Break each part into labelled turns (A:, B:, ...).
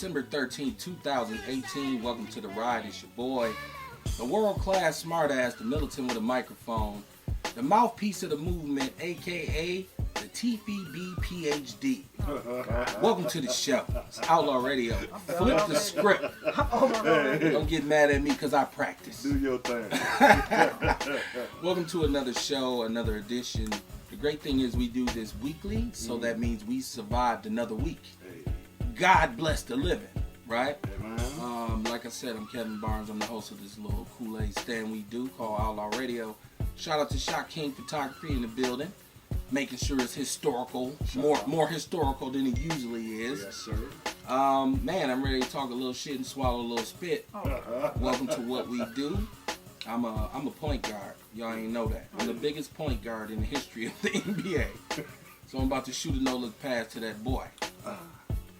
A: December 13th, 2018. Welcome to the ride. It's your boy, the world-class smartass, the militant with a microphone, the mouthpiece of the movement, a.k.a. the TPB PhD. Welcome to the show. It's Outlaw Radio. Flip the script. Don't get mad at me because I practice.
B: Do your thing.
A: Welcome to another show, another edition. The great thing is we do this weekly, so that means we survived another week. God bless the living, right? Like I said, I'm Kevin Barnes. I'm the host of this little Kool-Aid stand we do called Outlaw Radio. Shout out to Shot King Photography in the building, making sure it's historical, more historical than it usually is.
B: Yes, sir.
A: Man, I'm ready to talk a little shit and swallow a little spit. Welcome to what we do. I'm a point guard. Y'all ain't know that. I'm the biggest point guard in the history of the NBA. So I'm about to shoot a no-look pass to that boy.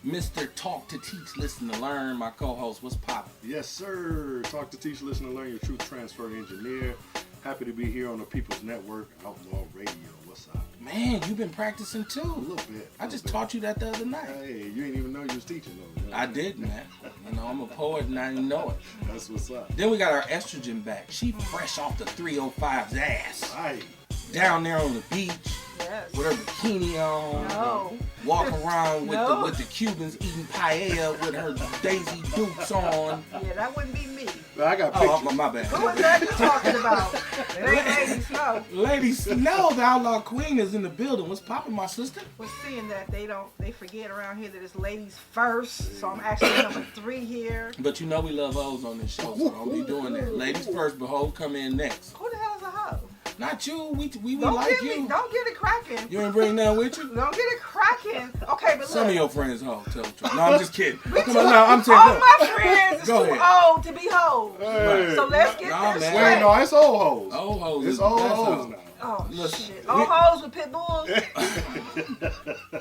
A: Mr. Talk to Teach, Listen to Learn, my co-host. What's poppin'?
B: Yes, sir. Talk to Teach, Listen to Learn, your truth transfer engineer. Happy to be here on the People's Network, Outlaw Radio. What's up?
A: Man, you've been practicing too.
B: A little bit.
A: I just taught you that the other night.
B: Hey, you ain't even know you was teaching though. You know
A: I did, man. You know, I'm a poet and I didn't know it.
B: That's what's up.
A: Then we got our estrogen back. She fresh off the 305's ass.
B: Right.
A: Down there on the beach.
C: Yes.
A: With her bikini on.
C: No.
A: Walking around with
C: No.
A: the Cubans eating paella with her Daisy Dukes on.
C: Yeah, that wouldn't be me.
B: I got pictures.
A: Oh, my bad.
C: Who was that you talking about? It ain't Lady Snow.
A: Lady Snow, the Outlaw Queen, is in the building. What's poppin', my sister?
C: Was seeing that they forget around here that it's ladies first, so I'm actually number 3 here.
A: But you know we love hoes on this show, so don't be doing that. Ladies first, but hoes come in next.
C: Who the hell is a hoe?
A: Not you. We
C: Don't
A: like
C: get
A: you.
C: me. Don't get it cracking.
A: You ain't bring none with you?
C: Don't get it cracking. Okay, but
A: Some of
C: look.
A: your friends hoes, tell the truth. No, I'm just kidding.
C: Me
A: Come
C: too.
A: on, no, I'm
C: All
A: telling you.
C: my friends is
A: Go
C: too
A: ahead.
C: old to be hoes.
B: Hey.
C: So let's get
A: Nah,
C: this
A: man.
C: straight.
B: Wait, no, it's old hoes.
A: Old hoes.
B: It's
A: is
B: old
A: the best
B: hoes
A: hoes.
B: now.
C: Oh,
A: Listen,
C: shit. Old hoes with pit bulls?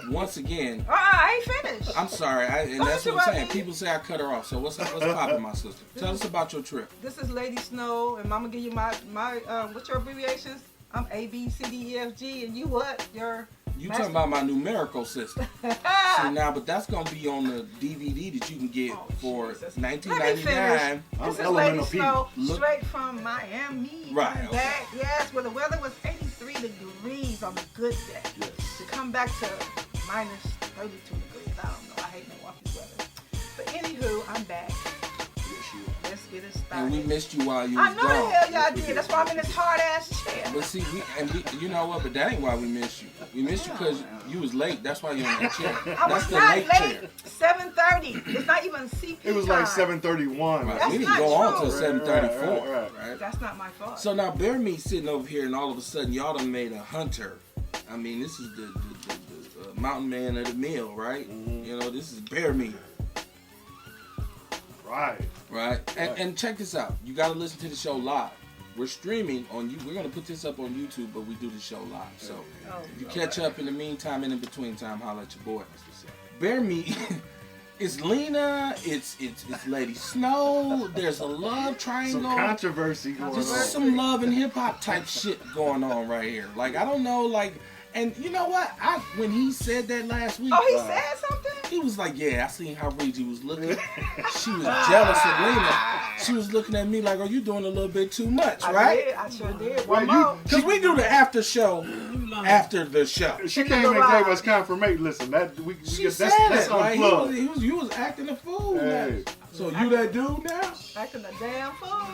A: Once again,
C: I ain't finished.
A: I'm sorry, and
C: Don't
A: that's what I'm
C: interrupt
A: saying.
C: me.
A: People say I cut her off. So what's poppin', my sister? Tell us about your trip.
C: This is Lady Snow, and I'm gonna give you my what's your abbreviations? I'm A, B, C, D, E, F, G, and you what? Your
A: You talking about my numerical system. See now, but that's gonna be on the DVD that you can get for
C: Jesus.
A: $19.99.
C: This is
B: Elemental
C: Lady
B: P.
C: Snow,
A: Look-
C: straight from Miami.
A: Right,
C: Coming
A: okay.
C: back, yes, where the weather was 83 degrees on a good day.
B: Yes.
C: To come back to minus 32 degrees, I don't know. I hate Milwaukee's weather. But anywho, I'm back.
B: Yes, you are.
C: Let's get it started.
A: And we missed you while you
C: I
A: was
C: know
A: gone.
C: the hell y'all did. That's why I'm in this hard ass chair.
A: But see, you know what? But that ain't why we missed you. We missed you because you was late. That's why you're in that chair.
C: I
A: That's
C: was
A: the
C: not
A: late
C: late.
A: chair.
C: 7:30. It's not even CP
B: It was like
C: time.
B: 7:31.
A: Right.
C: That's
A: We didn't
C: not
A: go on
C: true.
A: till 7:34.
B: Right.
C: That's not my fault.
A: So now Bear Me sitting over here, and all of a sudden y'all done made a hunter. I mean, this is the mountain man of the meal, right?
B: Mhm.
A: You know, this is Bear Me,
B: Right.
A: right? And check this out. You got to listen to the show live. We're streaming on you. We're gonna put this up on YouTube, but we do the show live. So if you catch up in the meantime and in between time, holla at your boy. Bear Me. It's Lena. It's Lady Snow. There's a love triangle.
B: Some controversy going
A: Just
B: on.
A: some love and hip hop type shit going on right here. Like I don't know, like, and you know what? When he said that last week,
C: Oh, he said something?
A: he was like, "Yeah, I seen how Reggie was looking. She was jealous of Lena. She was looking at me like, "Are you doing a little bit too much, right?"
C: I sure did.
B: Well,
C: One more.
A: Because we do the after show after the show.
B: She came and gave us confirmation. Listen, that we
A: She
B: get,
A: said
B: that's
A: it. Like,
B: unplugged.
A: you was acting a fool.
B: Hey.
A: So you that dude now?
C: Acting a damn fool.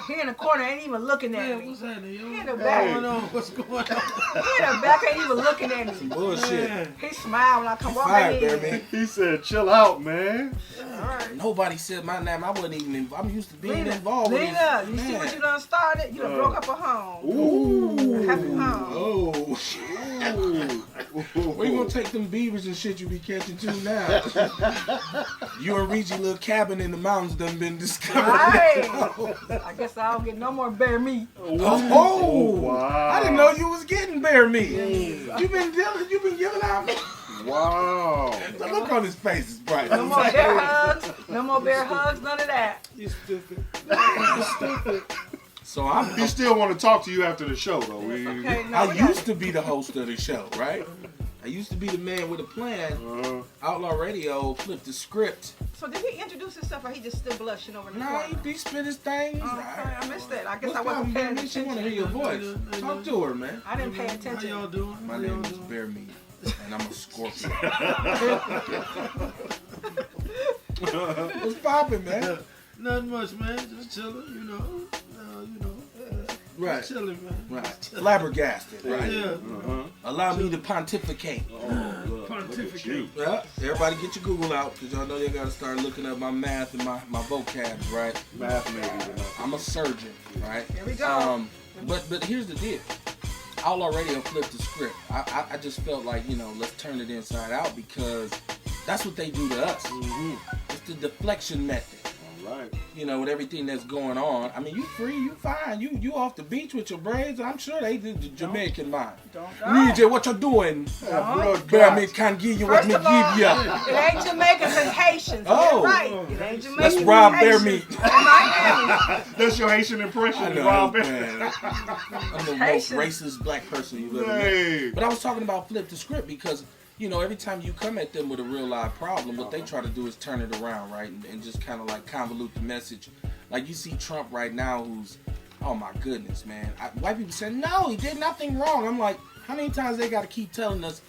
C: He in the corner ain't even looking at me.
D: What's happening, yo?
C: He in the back.
D: What's going on?
C: He in the back ain't even looking at me.
A: Bullshit.
C: He smiled when I come walking
A: Fired,
C: in.
A: Bear Me.
B: He said, "Chill out, man."
C: Alright.
A: Nobody said my name. I wasn't even involved. I'm used to being
C: Lena,
A: involved with
C: Lena,
A: this.
C: you see
A: Man.
C: what you done started? You done broke up a home.
B: Ooh.
C: Happy home.
A: Oh,
B: Ooh.
A: where you gonna take them beavers and shit you be catching to now? You and Reggie little cabin in the mountains done been discovered.
C: Right. I guess I don't get no more bear meat.
A: Oh,
B: Wow.
A: I didn't know you was getting bear meat. You been giving out.
B: Wow.
A: The look on his face is bright.
C: No more bear hugs. No more bear hugs. None of that.
D: You stupid.
A: So I'm.
B: He still want to talk to you after the show, though.
C: Okay, no,
A: I
C: we got
A: used to be the host of the show, right? I used to be the man with a plan. Outlaw Radio flipped the script.
C: So did he introduce himself, or he just still blushing over the
A: No,
C: corner?
A: he spit his thing.
C: I missed that. I guess
A: What's
C: I wasn't paying
A: She
C: attention.
A: want to hear your voice. Talk to her, man.
C: I didn't pay attention.
D: How y'all doing?
A: My name is Bear Meat, and I'm a Scorpio. What's poppin', man?
D: Nothing much, man. Just chilling, you know.
A: Right.
D: Just chilling, man.
A: Right. Flabbergasted, right?
D: Yeah.
A: Allow me to pontificate.
D: Pontificate.
A: Yeah. Everybody get your Google out, because y'all know you got to start looking up my math and my vocabs, right?
B: Math maybe.
A: I'm a surgeon, right?
C: Here we go.
A: But here's the deal. Outlaw Radio flipped the script. I just felt like, let's turn it inside out, because that's what they do to us. It's the deflection method.
B: All right.
A: With everything that's going on. I mean, you free, you fine. You off the beach with your braids. I'm sure they did the Jamaican mind.
C: Don't.
A: DJ, what you doing? Bear me can't give you what me give you.
C: It ain't Jamaicans, it's Haitians.
A: Oh.
C: You're right. It ain't Jamaicans.
A: Let's rob
C: it's
A: Bear
C: Haitians.
A: Meat.
B: That's your Haitian impression.
A: I know,
B: Rob.
A: man. I'm the most racist black person you've ever met. But I was talking about flip the script because, every time you come at them with a real live problem, what they try to do is turn it around, right? And just kind of like convolute the message. Like you see Trump right now who's, oh my goodness, man. White people say, no, he did nothing wrong. I'm like, how many times they got to keep telling us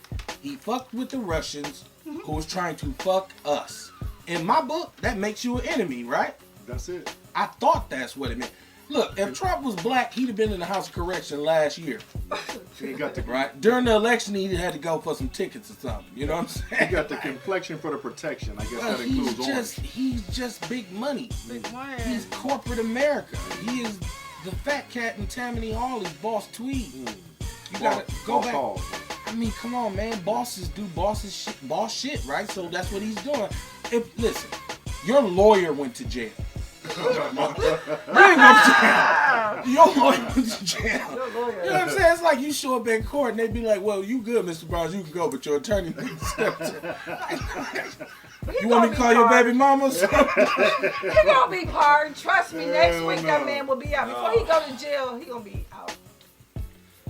A: he fucked with the Russians who was trying to fuck us? In my book, that makes you an enemy, right?
B: That's it.
A: I thought that's what it meant. Look, if Trump was black, he'd have been in the House of Correction last year.
B: He got the
A: right? During the election, he had to go for some tickets or something. You know what I'm saying?
B: He got the complexion for the protection. I guess that includes orange.
A: He's just big money.
C: Big money.
A: He's corporate America. He is the fat cat in Tammany Hall. He's Boss Tweed. You gotta go back. I mean, come on, man. Bosses do boss shit, right? So that's what he's doing. Listen, your lawyer went to jail. You ain't going to jail. Your lawyer went to jail. You know what I'm saying? It's like you show up in court and they be like, well, you good, Mr. Barnes, you can go, but your attorney needs to step to. You want me to call your baby mama or something?
C: He gonna be pardoned. Trust me, next week that man will be out. Before he go to jail, he gonna be out.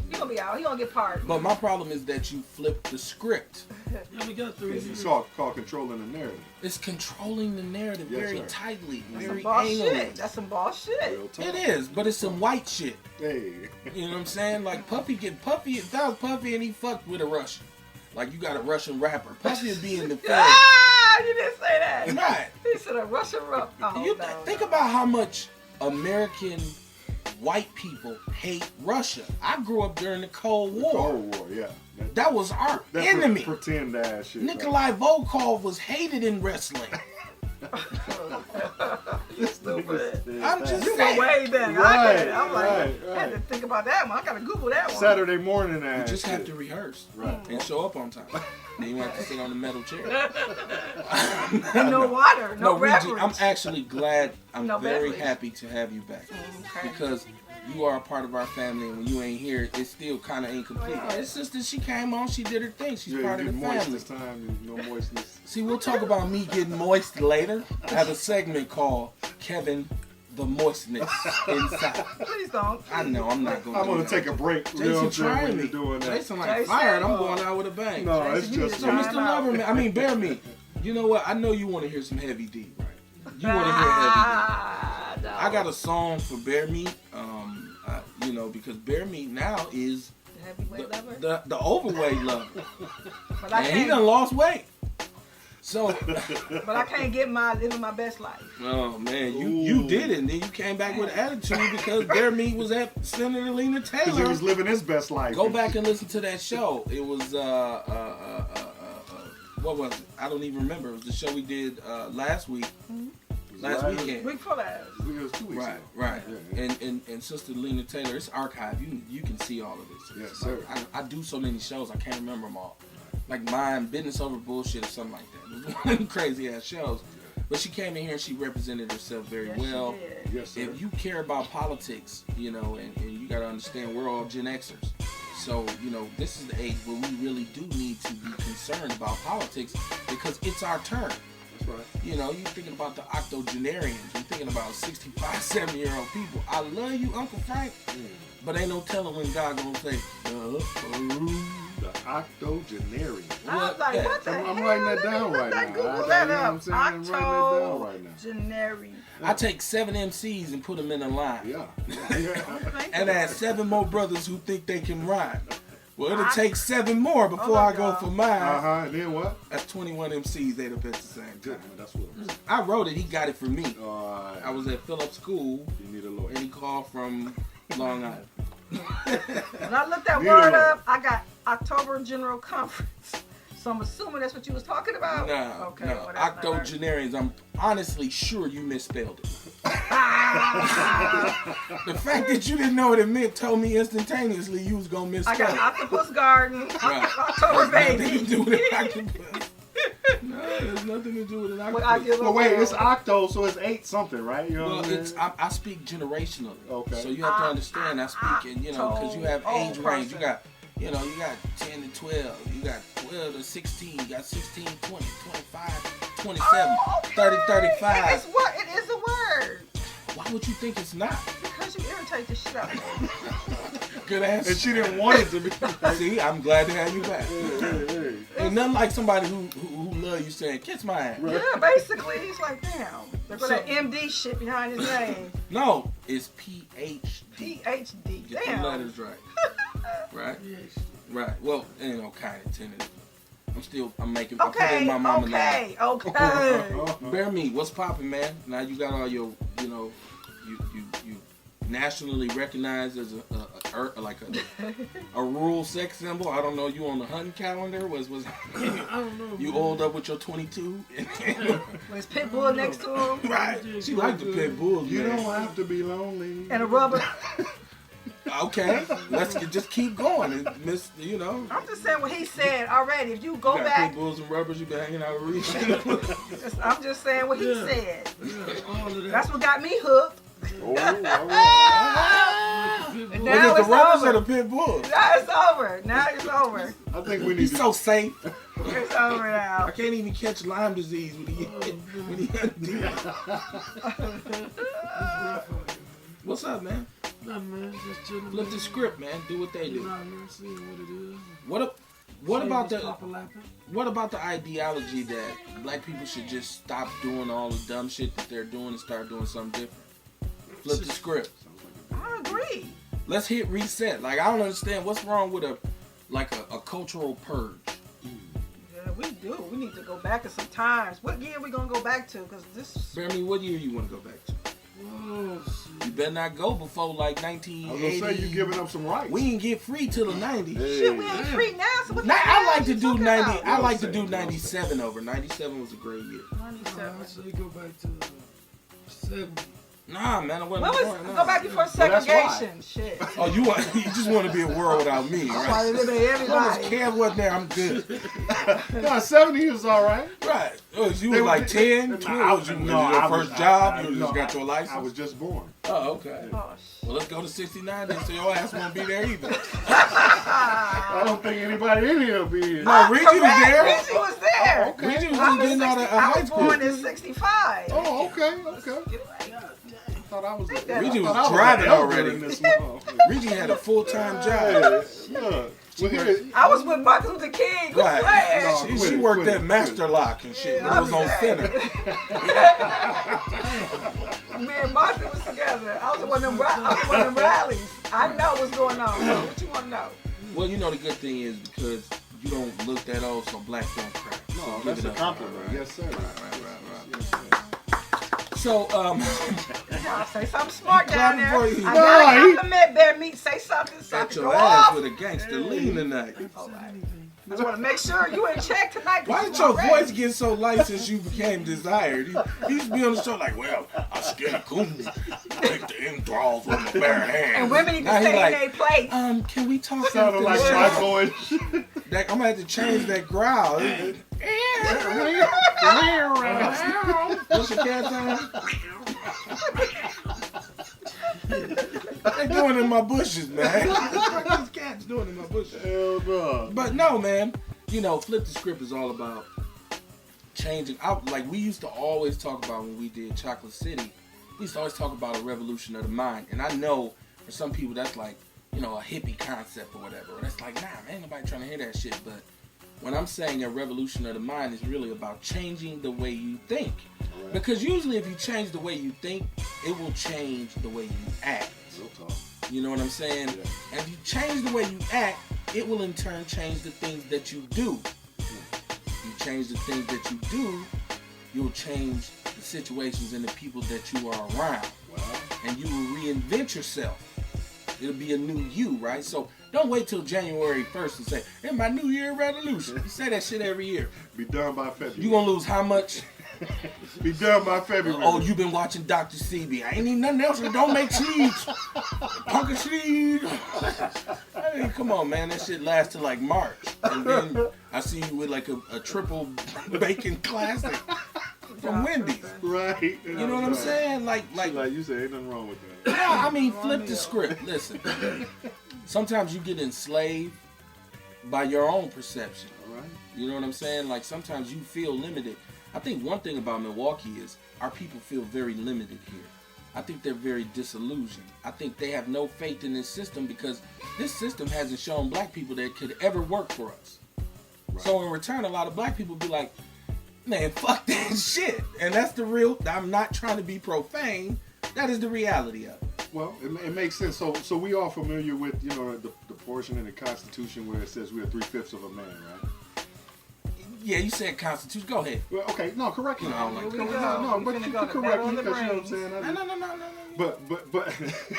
C: He gonna be out. He gonna get pardoned.
A: But my problem is that you flip the script.
D: Yeah, we got three.
B: It's called controlling the narrative.
A: It's controlling the narrative very tightly,
C: That's
A: very
C: some boss
A: anally.
C: shit. That's some boss shit.
A: It is, but it's some white shit.
B: Hey.
A: You know what I'm saying? Like Puffy, if that was Puffy and he fucked with a Russian. Like you got a Russian rapper. Puffy would be in the film.
C: You didn't say that.
A: Right.
C: He said a Russian rap.
A: Think about how much American white people hate Russia. I grew up during the Cold War.
B: Cold War, yeah.
A: That was our enemy.
B: Pretend ass shit.
A: Nikolai Volkov was hated in wrestling.
C: Stupid.
A: I'm just
C: You
A: saying.
C: went way back.
B: Right,
C: I'm like,
B: right.
C: I had to think about that one. I gotta Google that one.
B: Saturday morning ass.
A: You just have to rehearse and show up on time. Then you have to sit on the metal chair.
C: No water, no
A: Reggie,
C: beverage.
A: I'm actually glad. I'm
C: No
A: very
C: beverage.
A: happy to have you back
C: Okay.
A: because you are a part of our family, and when you ain't here, it's still kind of incomplete.
C: Right.
A: It's just that she came on, she did her thing. She's
B: Yeah,
A: part of
B: you
A: the
B: get moist
A: family.
B: this time. No moistness.
A: See, we'll talk about me getting moist later. I have a segment called Kevin the Moistness Inside.
C: Please don't.
A: I know, I'm not going to
B: I'm going to take a break. You know what I'm
A: Jason
B: saying,
A: trying
B: when
A: me.
B: you're doing that.
A: Jason like
C: Jason,
A: fired. I'm going out with a bang.
B: No,
C: Jason,
B: it's
C: you
B: just
C: need to
A: So,
C: try
A: Mr. Loverman, Bear Me. You know what? I know you want to hear some Heavy D, right? You want to hear Heavy D.
C: No.
A: I got a song for Bear Meat, because Bear Meat now is
C: Heavyweight lover.
A: the overweight lover.
C: But I
A: And he
C: can't.
A: done lost weight. So,
C: But I can't get living my best life.
A: oh man, you did it, and then you came back with attitude because Bear Meat was at Senator Lena
B: Because he
A: Taylor.
B: was living his best life.
A: Go back and listen to that show. It was what was it? I don't even remember. It was the show we did last week. Last weekend.
C: Week for that.
B: It was 2 weeks
A: Right,
B: ago.
A: right.
B: Yeah.
A: And Sister Lena Taylor, it's archived. You can see all of this.
B: Yes, sir.
A: I do so many shows, I can't remember them all. Like mine, Business Over Bullshit or something like that. It was one of them crazy ass shows. But she came in here and she represented herself very well.
C: She did.
B: Yes, sir.
A: If you care about politics, and you got to understand we're all Gen Xers. So, this is the age where we really do need to be concerned about politics because it's our turn.
B: That's right.
A: You're thinking about the octogenarians. You're thinking about 65, 70-year-old people. I love you, Uncle Frank. But ain't no telling when God gonna say,
B: The octogenarian.
C: I was like, what the hell?
B: I'm writing that down right now.
C: Google that up.
B: I'm writing that down right now.
C: Octogenarian.
A: I take 7 MCs and put them in a line.
B: Yeah.
A: And add 7 more brothers who think they can rhyme. Well, it'll take 7 more before I go for mine.
B: And then what?
A: That's 21 MCs they'd have been at the same
B: Good,
A: time.
B: man. That's what I'm saying.
A: I wrote it. He got it from me.
B: I
A: I was at Phillips School,
B: You need a lawyer.
A: and he called from Long Island.
C: When I looked that word up, I got October General Conference. So I'm assuming that's what you was talking about?
A: No,
C: Okay,
A: no.
C: whatever.
A: Octogenarians, I'm honestly sure you misspelled it. The fact that you didn't know what it meant told me instantaneously you was going to misspell
C: I got
A: it.
C: Octopus Garden,
A: Right.
C: October
A: Nothing to
C: Baby.
A: do with an octopus. No, there's nothing to do with an
C: What I
A: octopus.
C: give
B: Well, wait, it's octo, so it's 8 something, right? You know
A: Well,
B: what I'm
A: it's
B: saying?
A: I speak generationally.
B: Okay.
A: So you have to understand I speak in, because you have age range. You got 10 to 12. You got 12 to 16. You got 16, 20, 25, 27, 30, 35.
C: It is a word.
A: Why would you think it's not?
C: Because you irritate the shit out of me.
A: Good answer.
B: And she didn't want it to be.
A: See, I'm glad to have you back.
B: Hey.
A: Ain't nothing like somebody who love you saying, kiss my ass.
C: Yeah, basically, he's like, damn. They put that MD shit behind his name.
A: No, it's PhD.
C: PhD.
A: Get the
C: Damn.
A: letters right. Right? Right. Well, kind of tentative. I'm making, I'm putting
C: Okay,
A: my mama laugh.
C: okay.
A: Bear me, what's poppin', man? Now you got all your, you nationally recognized as a rural sex symbol. I don't know. You on the hunting calendar? Was
D: I don't know.
A: you oiled up with your 22?
C: With his pit bull next to him.
A: Right. She liked the pit bulls.
B: You
A: man.
B: don't have to be lonely.
C: And a rubber.
A: Okay, let's just keep going. And
C: I'm just saying what he said already. If you go
A: you got
C: back,
A: pit bulls and rubbers. You been hanging out with Reese.
C: I'm just saying what he
D: Yeah.
C: said.
D: Yeah, all of that.
C: That's what got me hooked.
B: Oh, all right.
C: And
A: Was
C: now
A: it the
C: it's
A: rubbers
C: over.
A: or the pit bulls?
C: Now it's over. Now it's over.
B: I think we need
A: He's
B: to.
A: so safe.
C: It's over now.
A: I can't even catch Lyme disease when he What's up, man?
D: Nothing, man. Just chilling.
A: Flip the script, man. Do what they
D: You
A: do.
D: know, man, seeing what it is.
A: What about the ideology that black people should just stop doing all the dumb shit that they're doing and start doing something different? Flip the script.
C: I agree.
A: Let's hit reset. Like, I don't understand what's wrong with a cultural purge.
C: Yeah, we do. We need to go back in some times. What year we gonna go back to? Because this.
A: Bear me, what year you want to go back to?
D: Oh, shit.
A: You better not go before like
B: I was
A: 1980.
B: gonna say you giving up some rights.
A: We didn't get free till the 90s.
C: Shit, we ain't free now. So what the
A: Now,
C: hell
A: I like
C: are
A: to
C: you
A: do
C: talking
A: 90.
C: about?
A: I like to do 97 over. 97 was a great year.
D: I'd
C: 97.
D: say go back to 70.
A: Nah, man, I wasn't.
C: What was?
A: born, nah.
C: Go back before
B: that's why.
C: segregation. Shit.
A: Oh, you just want to be a world without me,
C: I
A: right?
C: want to live in
A: As long as
C: everybody.
A: Kev wasn't there, I'm good.
B: No, 70 is all right.
A: Right. Oh, you
B: They
A: was
B: were-
A: like 10, 12. Was you
B: No,
A: your
B: I was-
A: first job?
B: I-
A: You
B: no,
A: just got your license?
B: I was just born.
A: Oh, okay.
C: Oh, shit.
A: Well, let's go to 69 then, so your ass won't be there either.
B: I don't think anybody in here will be here.
A: No, Reggie was there.
C: Reggie was there.
B: Oh, okay.
A: Reggie was
C: I
A: just
C: was,
A: getting out of
C: 60, I
A: high
C: was
A: school.
C: born in 65.
B: Oh, okay.
C: Get it right.
B: I thought I was.
A: Reggie
B: I
A: was
B: thought I
A: driving
B: the elder
A: already.
B: in this motherfucker.
A: Reggie had a full-time job.
B: Hey, look. Well, here,
C: I was with Martin Luther King. Good
A: Right.
C: plan.
B: No,
A: She
B: quit it,
A: worked
B: quit
A: at
B: it,
A: Master Lock and shit.
C: Yeah,
A: It was on
C: I'm
A: center.
C: Me and Martin was together. I was at one of them rallies. I know what's going on. What you want to know?
A: Well, you know the good thing is because you don't look that old, so black don't crack.
B: no,
A: So give
B: that's
A: it
B: a
A: up.
B: compliment.
A: Right.
B: Yes, sir.
A: Right. So,
C: Y'all say something smart down there.
A: Clap for you.
C: I gotta
B: No, he-
C: compliment Bear Meat. Say something so I
A: got
C: can
A: your
C: go
A: ass
C: off.
A: with a gangster lean tonight.
C: All right. I just want to make sure you in check tonight.
A: Why did your voice get so light since you became desired? He used to be on the show like, well, I skin coons, take the enthralls with my bare hands.
C: And women need to
A: Now he
C: stay
A: like,
C: in their place.
A: can we talk
B: Sounded
A: after
B: like
A: the show?
B: Michael and shit.
A: I'm gonna have to change that growl. What's your cat time? They doing in my bushes, man. What these cats doing in my bushes?
B: Hell no.
A: But no, man. Flip the script is all about changing out. Like we used to always talk about when we did Chocolate City. We used to always talk about a revolution of the mind. And I know for some people that's like, a hippie concept or whatever. And it's like, nah, man, ain't nobody trying to hear that shit. But when I'm saying a revolution of the mind, it's really about changing the way you think.
B: Right.
A: Because usually if you change the way you think, it will change the way you act.
B: Real talk.
A: You know what I'm saying?
B: Yeah.
A: And if you change the way you act, it will in turn change the things that you do. If you change the things that you do, you'll change the situations and the people that you are around.
B: Wow.
A: And you will reinvent yourself. It'll be a new you, right? So don't wait till January 1st and say, it's my New Year resolution. You say that shit every year.
B: Be done by February.
A: You gonna lose how much?
B: Be done by February.
A: Oh, you been watching Dr. CB. I ain't need nothing else that don't make cheese. Pumpkin seed. I mean, come on, man. That shit lasts till like March. And then I see you with like a triple bacon classic from Wendy's.
B: Right.
A: You know what I'm saying? Like
B: you say, ain't nothing wrong with that.
A: no, I mean, flip the script. Listen, sometimes you get enslaved by your own perception.
B: All right.
A: You know what I'm saying? Like sometimes you feel limited. I think one thing about Milwaukee is our people feel very limited here. I think they're very disillusioned. I think they have no faith in this system because this system hasn't shown black people that it could ever work for us.
B: Right.
A: So in return, a lot of black people be like, man, fuck that shit. And that's the real, I'm not trying to be profane. That is the reality of it.
B: Well, it makes sense. So we are familiar with, the portion in the Constitution where it says we are 3/5 of a man, right?
A: Yeah, you said Constitution. Go ahead.
B: Well, okay, no, correct me.
A: No, I don't like
C: Here we
A: that.
C: go.
B: No,
C: We
B: but
C: finna
B: you
C: go
B: can
C: to
B: correct
C: battle
B: me
C: of the
B: because you know what I'm
C: brains.
B: saying.
A: No.
B: But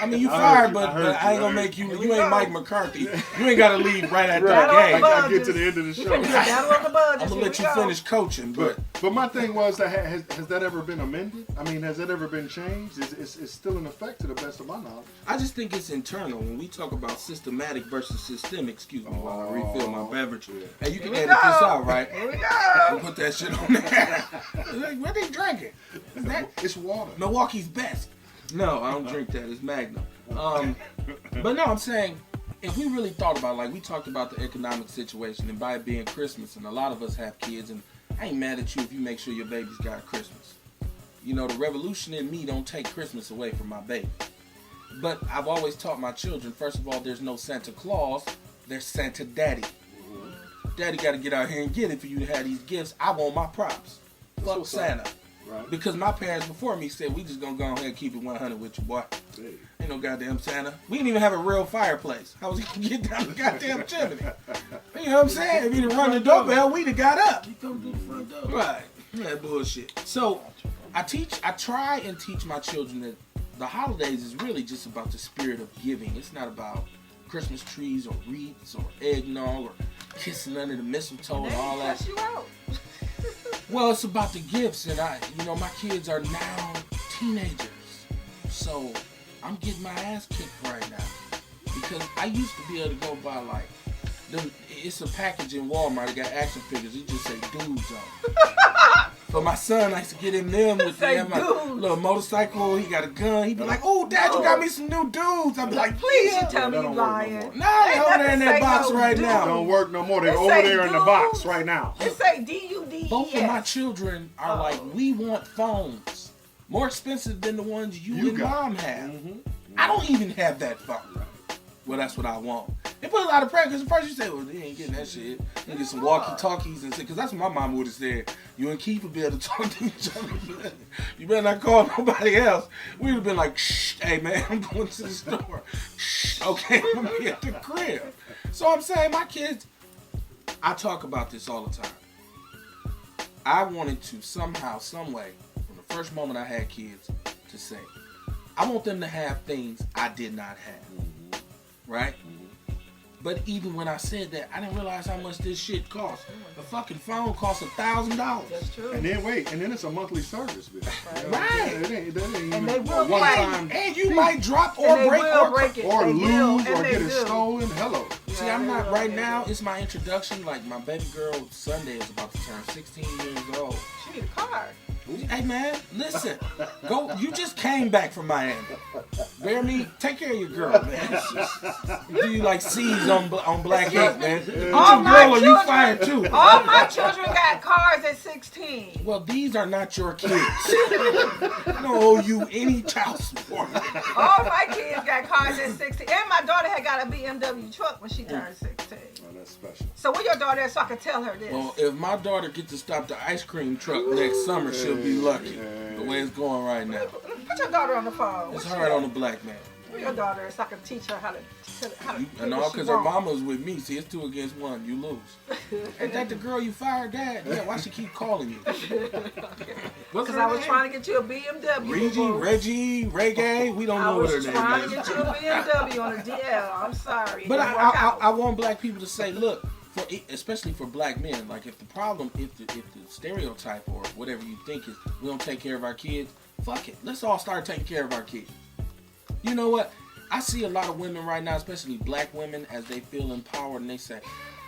A: I mean, you
B: I
A: fired,
B: heard you, I
A: but
B: heard
A: I ain't
B: you,
A: gonna
B: I
A: make you.
C: heard
A: You
C: you.
A: ain't Mike McCarthy. You ain't gotta leave right after
B: Right.
A: the game.
B: I get to the end of the show.
C: We finna get battle of the budgets.
A: I'm gonna
C: Here
A: let
C: we
A: you
C: go.
A: finish coaching, but
B: But my thing was that has that ever been amended? I mean, has that ever been changed? It's still in effect to the best of my knowledge.
A: I just think it's internal. When we talk about systematic versus systemic, excuse me while I refill my beverage.
B: Yeah.
A: Hey, you can
C: Here we
A: edit this
C: go.
A: out, right?
C: Here we
A: We'll
C: go.
A: put that shit on there. Like, what they drinking? Is that
B: It's water.
A: Milwaukee's best? No, I don't drink that. It's Magnum. But no, I'm saying, if we really thought about, like we talked about the economic situation, and by it being Christmas, and a lot of us have kids, and I ain't mad at you if you make sure your baby's got a Christmas. You know, the revolution in me don't take Christmas away from my baby. But I've always taught my children, first of all, there's no Santa Claus, there's Santa Daddy. Daddy got to get out here and get it for you to have these gifts. I want my props. Fuck
B: what's up.
A: Santa.
B: Right.
A: Because my parents before me said, we just gonna go ahead and keep it 100 with you, boy.
B: Hey.
A: Ain't no goddamn Santa. We didn't even have a real fireplace. How was he gonna get down the goddamn chimney? You know what I'm saying? If he'd have run the doorbell, we'd have got up.
D: You come to the front door.
A: Right. Yeah, bullshit. So I try and teach my children that the holidays is really just about the spirit of giving. It's not about Christmas trees or wreaths or eggnog or kissing under the mistletoe and all that.
C: Cuss you out.
A: Well, it's about the gifts, and my kids are now teenagers, so I'm getting my ass kicked right now because I used to be able to go buy it's a package in Walmart that got action figures. It just say dudes on it. For my son, I used to get in them with
C: Say
A: them,
C: dudes.
A: little motorcycle. He got a gun. He'd be like, "Oh, Dad, you got me some new dudes." I'd be like,
C: Please, you
A: "Yeah."
C: tell me
B: that
C: you
B: don't work no
C: lying.
B: more.
A: No,
C: Ain't
A: they're over there in that
C: nothing
A: box
C: say no
A: right
C: dude.
A: now.
B: Don't work no more. They're
C: It
B: over
C: say
B: there in the
C: dudes.
B: box right now.
C: It say D-U-D-E-S.
A: Both of my children are
C: Oh.
A: like, we want phones. More expensive than the ones you and
B: got.
A: mom have.
B: Mm-hmm.
A: I don't even have that phone. Well, that's what I want. They put a lot of pressure because at first you say, well, they ain't getting that shit. They get some walkie-talkies and shit. Because that's what my mom would have said. You and Keith would be able to talk to each other. You better not call nobody else. We would have been like, shh, hey, man, I'm going to the store. Shh, okay, I'm going to be at the crib. So I'm saying my kids, I talk about this all the time. I wanted to somehow, some way, from the first moment I had kids, to say, I want them to have things I did not have. Right? But even when I said that, I didn't realize how much this shit costs. A fucking phone costs $1,000.
C: That's true.
B: And then it's a monthly service bill.
A: Right.
B: It ain't
C: And they
B: even
C: will
B: a one
C: play.
B: time
A: And you might drop or
C: And they
A: break
C: will
A: or
C: break it.
B: or
C: They will,
B: lose
C: and
B: or
C: they
B: get it
C: do.
B: stolen. Hello.
A: See,
C: Yeah,
A: I'm
C: they
A: not
C: will,
A: right
C: they
A: now.
C: will.
A: It's my introduction. Like my baby girl Sunday is about to turn 16 years old.
C: She need a car.
A: Hey man, listen. Go. You just came back from Miami. Bear me, take care of your girl, man. Do you like C's on black ink, man?
C: All
A: You
C: my
A: girl or you
C: children-
A: fired too?
C: All my children got cars at 16.
A: Well, these are not your kids. I don't owe you any child support.
C: All my kids got cars at 16. And my daughter had got a BMW truck when she turned 16.
B: Oh, that's special.
C: So where your daughter at so I can tell her this?
A: Well, if my daughter gets to stop the ice cream truck next summer, she'll be lucky. The way it's going right now.
C: Put your daughter on the phone.
A: It's hard on a black man.
C: Where your daughter is so I can teach her how to
A: And all because her mama's with me. See, it's 2 against 1. You lose. Ain't that the girl you fired, Dad? Yeah, why she keep calling you? What's
C: Because
A: her
C: I was
A: name?
C: trying to get you a BMW.
A: Reggie, Reggae. We don't
C: I
A: know what her
C: was
A: name
C: trying
A: is.
C: to get you a BMW on a DL. I'm sorry. It
A: But
C: didn't work out.
A: I want black people to say, look, especially for black men, like if the stereotype or whatever you think is we don't take care of our kids, fuck it. Let's all start taking care of our kids. You know what? I see a lot of women right now, especially black women, as they feel empowered and they say,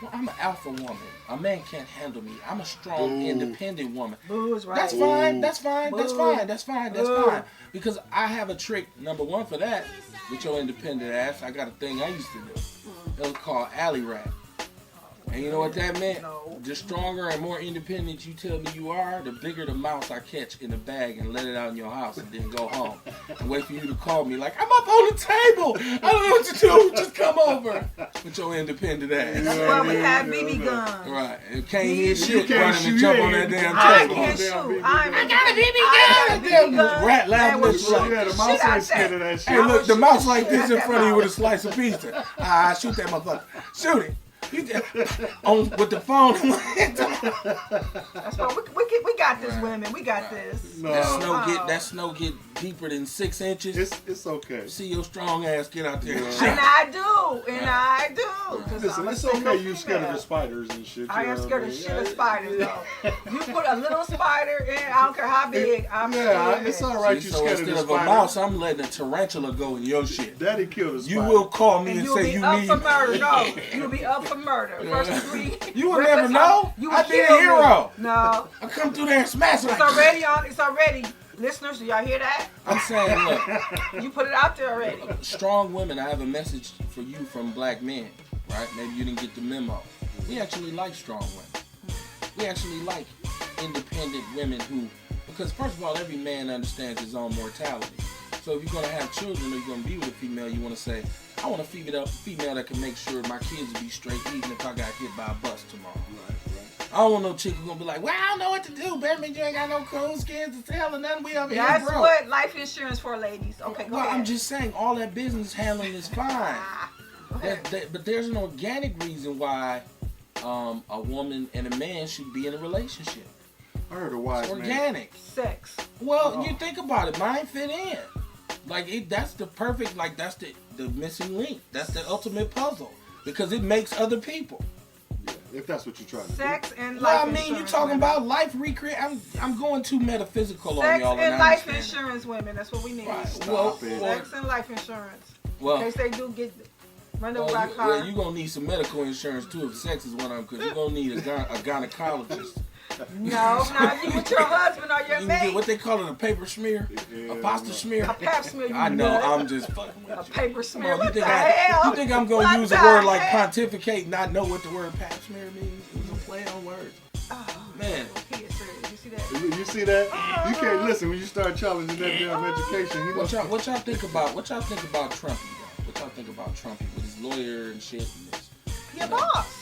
A: well, I'm an alpha woman. A man can't handle me. I'm a strong, independent woman.
C: Boo is right.
A: That's fine. That's fine. That's
C: Boo.
A: fine. That's fine. That's
C: Boo.
A: fine. Because I have a trick, number one, for that. With your independent ass, I got a thing I used to do. It was called alley rat. And you know what that meant?
C: No.
A: The stronger and more independent you tell me you are, the bigger the mouse I catch in the bag and let it out in your house and then go home. And wait for you to call me like, I'm up on the table. I don't know what to do. Just come over. With your independent ass.
C: That's why we have BB guns.
A: Right. And can't hear shit
B: can't
A: running
B: shoot.
A: and jump
B: You
A: on that
B: ain't-
A: damn
C: I
A: table.
C: can't
B: Damn
C: shoot.
B: BB
C: I
B: gun.
C: got a BB
A: Damn
C: gun.
A: rat laughing
C: That
A: at
C: was
A: you like,
B: Yeah, the
C: Shit
B: mouse
C: out
B: ain't scared of that shit.
A: hey, look, the
C: would
A: mouse
C: shoot
A: like this in
C: that
A: front of you with a
C: mouse.
A: slice of pizza. Shoot that motherfucker. Shoot it. You just, with the phone.
C: That's why we got this, women. We got this.
B: No,
A: That snow get deeper than 6 inches.
B: it's okay.
A: See your strong ass get out there. And
C: And
A: shit.
C: I do. 'Cause
B: Listen,
C: I'm a
B: it's
C: single
B: okay you scared of
C: female.
B: the spiders and shit.
C: I
B: you
C: am
B: know
C: scared
B: what
C: of
B: I
C: shit
B: mean?
C: of spiders, though. You put a little spider in, I don't care how big, I'm
B: Yeah,
C: scared.
B: it's all right.
A: See,
B: You
A: so
B: scared of
A: instead
B: the
A: of a
B: spider.
A: mouse, I'm letting a tarantula go in your shit.
B: Daddy killed a spider.
A: You will call me
C: And
A: and
C: you'll
A: say
C: be
A: you
C: up
A: need.
C: for murder. No, you'll be up for murder. First degree.
A: You will never
C: reckless
A: know.
C: You
A: I
C: will
A: be a
C: kill me.
A: hero.
C: No,
A: I come through there and smash it.
C: it's already on. It's already. Listeners, do y'all hear that?
A: I'm saying, look,
C: You put it out there already.
A: strong women. I have a message for you from black men, right? Maybe you didn't get the memo. We actually like strong women. We actually like independent women who, because first of all, every man understands his own mortality. So if you're gonna have children or you're gonna be with a female, you want to say, I want a female that can make sure my kids will be straight, even if I got hit by a bus tomorrow.
B: Right.
A: I don't want no chick who's gonna be like, well, I don't know what to do, Batman. You ain't got no cool skins to tell or nothing. We up here,
C: That's
A: bro.
C: what life insurance for, ladies. Okay, go
A: Well,
C: ahead.
A: I'm just saying, all that business handling is fine.
C: Ah, go ahead.
A: But there's an organic reason why a woman and a man should be in a relationship.
B: I heard a wise
A: It's
B: man.
A: organic.
C: Sex.
A: Well, you think about it, mine fit in. Like that's the perfect, like that's the missing link. That's the ultimate puzzle because it makes other people.
B: Yeah, if that's what you're trying to
C: Sex and
A: Well,
C: life
A: I mean,
C: insurance.
A: you talking
C: women.
A: about life recreate. I'm going too metaphysical on
C: Sex
A: y'all.
C: and
A: I
C: life
A: understand.
C: insurance, women. That's what we need.
A: Right.
B: Stop
A: Well,
B: it.
C: Sex and life insurance.
A: well,
C: In case they do get run over
A: well,
C: by a car.
A: you're going to need some medical insurance too if sex is one of them because you're going to need a gynecologist.
C: No, not you with your husband or your
A: You can
C: mate.
A: get what they call it, a paper smear,
B: Yeah,
A: a pasta smear.
C: A pap smear. You
A: I know,
C: nut.
A: I'm just fucking
C: A
A: with you.
C: paper
A: Come
C: smear.
A: on,
C: What the
A: you
C: hell?
A: think I'm going
C: What
A: to use a
C: the
A: word like
C: hell?
A: pontificate and not know what the word pap smear means? It was a play on words.
C: Oh,
A: Man.
C: he is serious. You see that?
B: You see that? You can't listen when you start challenging that damn education. You
A: What
B: know,
A: y'all think about Trumpy though? What y'all think about Trumpy with his lawyer and shit and this?
C: Your boss.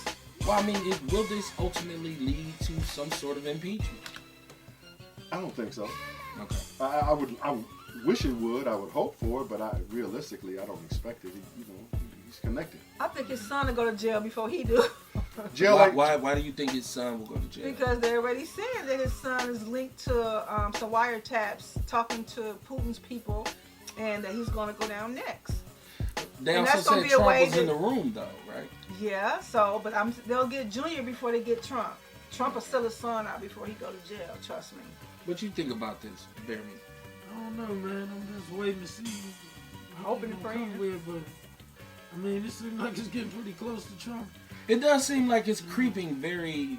A: Well, I mean, will this ultimately lead to some sort of impeachment?
B: I don't think so.
A: Okay.
B: I would wish it would. I would hope for it, but realistically, I don't expect it. He's connected.
C: I think his son will go to jail before he do.
B: Jail
A: Why do you think his son will go to jail?
C: Because they already said that his son is linked to some wiretaps talking to Putin's people, and that he's going to go down next.
A: They
C: and
A: also
C: that's gonna
A: said
C: be a
A: Trump
C: way
A: was
C: to-
A: in the room though, right?
C: Yeah. So, but they'll get Junior before they get Trump. Trump will sell his son out before he go to jail. Trust me.
A: What you think about this, Barry?
D: I don't know, man. I'm just waiting to see.
C: Hoping and
D: what
C: praying.
D: come with, but I mean, it seems like it's getting pretty close to Trump.
A: It does seem like it's creeping very,